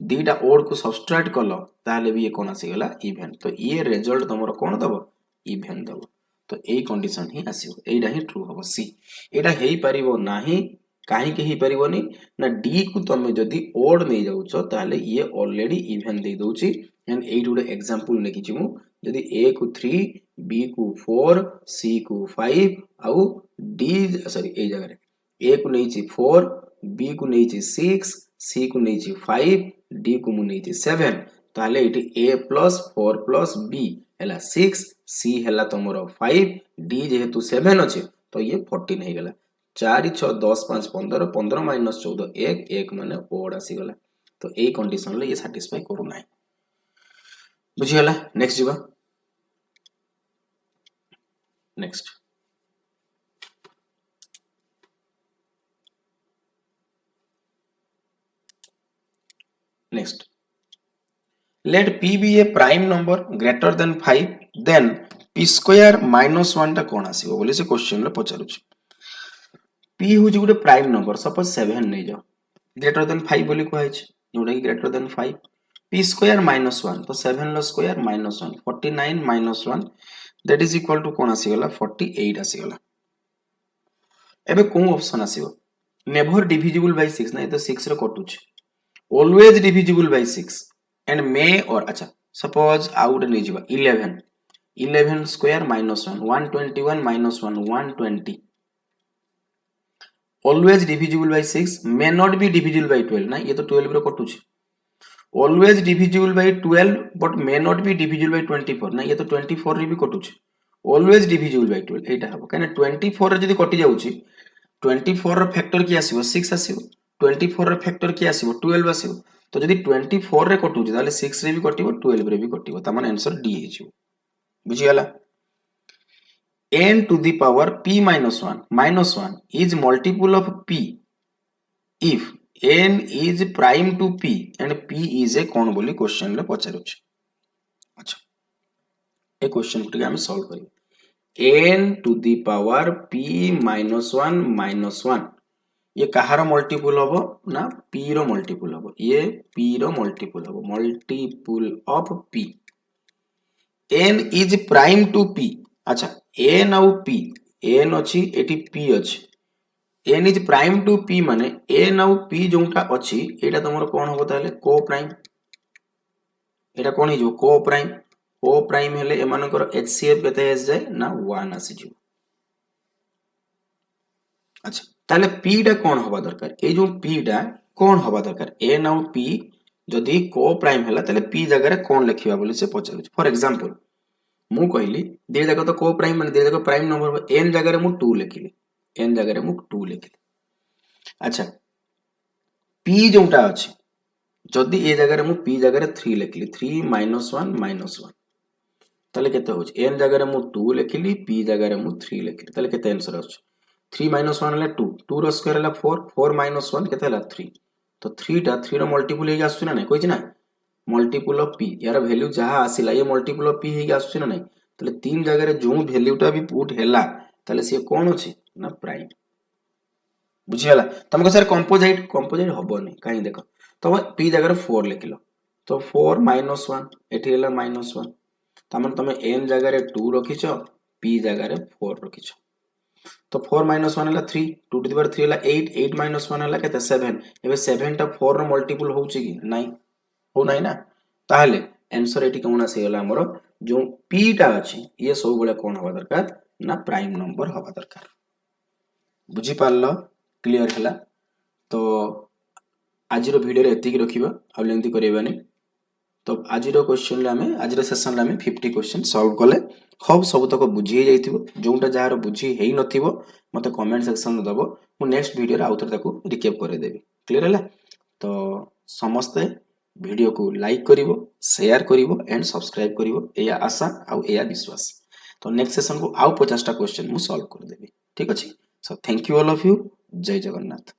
दीटा ओड को सब्सट्रैक्ट कलो ताले भी ये कोन आसी गला इवेन तो ये रिजल्ट तुमरो कोन दबो इवेन दबो तो a condition he आसीबो Etah he true होबो सी एटा हेई परिबो नाही काहे के ही परिबोनी ना डी को तुम जदि ओड नै जाउछो ताले ये ऑलरेडी इवेन दे दोची एंड एट गुडे एग्जांपल नेकी छिमु जदि ए को 3 बी को 4 सी को 5 आउ डी सॉरी ए जगह ए को नै छि 4 बी को नै छि 6 सी को नै छि 5 डी को मु नै छि 7 ताले eighty a plus 4 plus B हैला 6 सी हैला तमरो 5 डी जेहेतु 7 अछि तो ये 14 हे गेला 4 6 10 5 15 15 माइनस 14 1 1 माने ओड आसी गला तो ए कंडीशन ले ये सैटिस्फाई करू नाही बुझी गला नेक्स्ट जीवा next next let p be a prime number greater than 5 then p square minus 1 टा कोन आसीबो बोले से क्वेश्चन रे पचारुछ p होजी गुटे प्राइम नंबर सपोज 7 नै जाओ ग्रेटर देन 5 बोली कहै छै जोडा कि greater than 5 p square minus 1 तो 7 लो square minus 1 49 minus 1 that is equal to कोन आसी गला 48 आसी गला एबे कोन ऑप्शन आसीबो नेवर डिविजिबल बाय 6 नै तो 6 रे कटुछ always divisible by 6 and may और अच्छा सपोज आउट नहीं जीवा 11 square minus 1 121 minus 1 120 always divisible by 6 may not be divisible by 12 ना ये तो 12 रे कटुछ always divisible by 12 but may not be divisible by 24 ना ये तो 24 रे भी कटुछ ऑलवेज डिविजिबल बाय 12 एटा हबो काने 24 रे जदी कटि जाउची 24 रो फैक्टर की आसीबो 6 आसीबो 24 रो फैक्टर की आसीबो 12 आसीबो तो जदी 24 रे कटुची ताले 6 रे भी कटिबो 12 रे भी कटिबो त माने आंसर डी हेजिबो बुझी गला n to the power p minus 1 is multiple of p if n is prime to p and p is a कौन बोली क्वेश्चन रे पचारुछ अच्छा ए क्वेश्चन को हम सॉल्व करिए n to the power p minus 1 ये कहार मल्टीपुल हबो ना p रो मल्टीपुल हबो ये p रो मल्टीपुल हबो multiple of p n is prime to p अच्छा n आउ p n अछि एटी p अछि n is prime to p माने n आउ p जोंटा अछि एटा तमरो कोन होबो ताले को प्राइम एटा कोन हिजो को प्राइम हेले एमानकर HCF केते एस जाय ना 1 आसी जो अच्छा ताले p डा कोन होबा दरकार ए जो p डा कोन होबा दरकार n आउ p जदी को प्राइम हैला ताले p जगह रे कोन लिखिबा बोली से पचारु फॉर एग्जांपल मु कहली दे जगह तो को प्राइम माने दे जगह प्राइम नंबर n जगह रे मु 2 लिखिली n जगह रे मु 2 लिखिली अच्छा p जोंटा अछि जदी ए जगह रे मु p जगह रे 3 लिखिली 3 -1 ताले केते होछ n जगह रे मु 2 लिखिली p जगह रे मु 3 लिखिली ताले केते आंसर आछ 3 - 1 हला 2 2 रो स्क्वायर हला 4 4 - 1 केते हला 3 तो 3 टा 3 रो मल्टीपल हे आसु ना नै कोइछ ना मल्टीपल ऑफ p यार वैल्यू जहा आसिला ये मल्टीपल ऑफ p हे आसु ना नै ताले 3 जगह रे जो वैल्यूटा भी पुट हैला ताले से कोन अछि ना प्राइम बुझियाला तुमको सर कंपोजिट हबोनी काई देखो तो p जगह 4 लिखिलो तो 4 - 1 एठी हला -1 तमन तमे n जगह रे 2 रखिछो p जगह रे 4 रखिछो तो 4 - 1 हला 3 2 टू द पावर 3 हला 8 8 - 1 हला केते 7 एबे 7 टा 4 रो मल्टीपल होउची कि नाही हो नाही ना ताहले आंसर एठी कोन आसी गला हमरो जो p टा अछि ये सब बळे कोन होबा दरकार ना प्राइम नंबर होबा दरकार बुझी पारलो क्लियर हला तो आज वीडियो रे एतिकी रखिबा आ लेंथी करेबानी तो आज क्वेश्चन आम आज सेसन आम 50 क्वेश्चन सॉल्व कले होप सब तक बुझी जाइथिबो जोंटा जार बुझी हेई नथिबो मते कमेंट सेक्शन में दबो मु नेक्स्ट वीडियो रे आउथर ताको रिकैप करे देबी क्लियर हला तो समस्ते वीडियो को लाइक करिवो शेयर करिवो एंड सब्सक्राइब करिवो एया आशा आ एया विश्वास तो नेक्स्ट सेशन को आउ 50 टा क्वेश्चन मु सॉल्व कर देबी ठीक अछि so thank you all of you जय जगन्नाथ।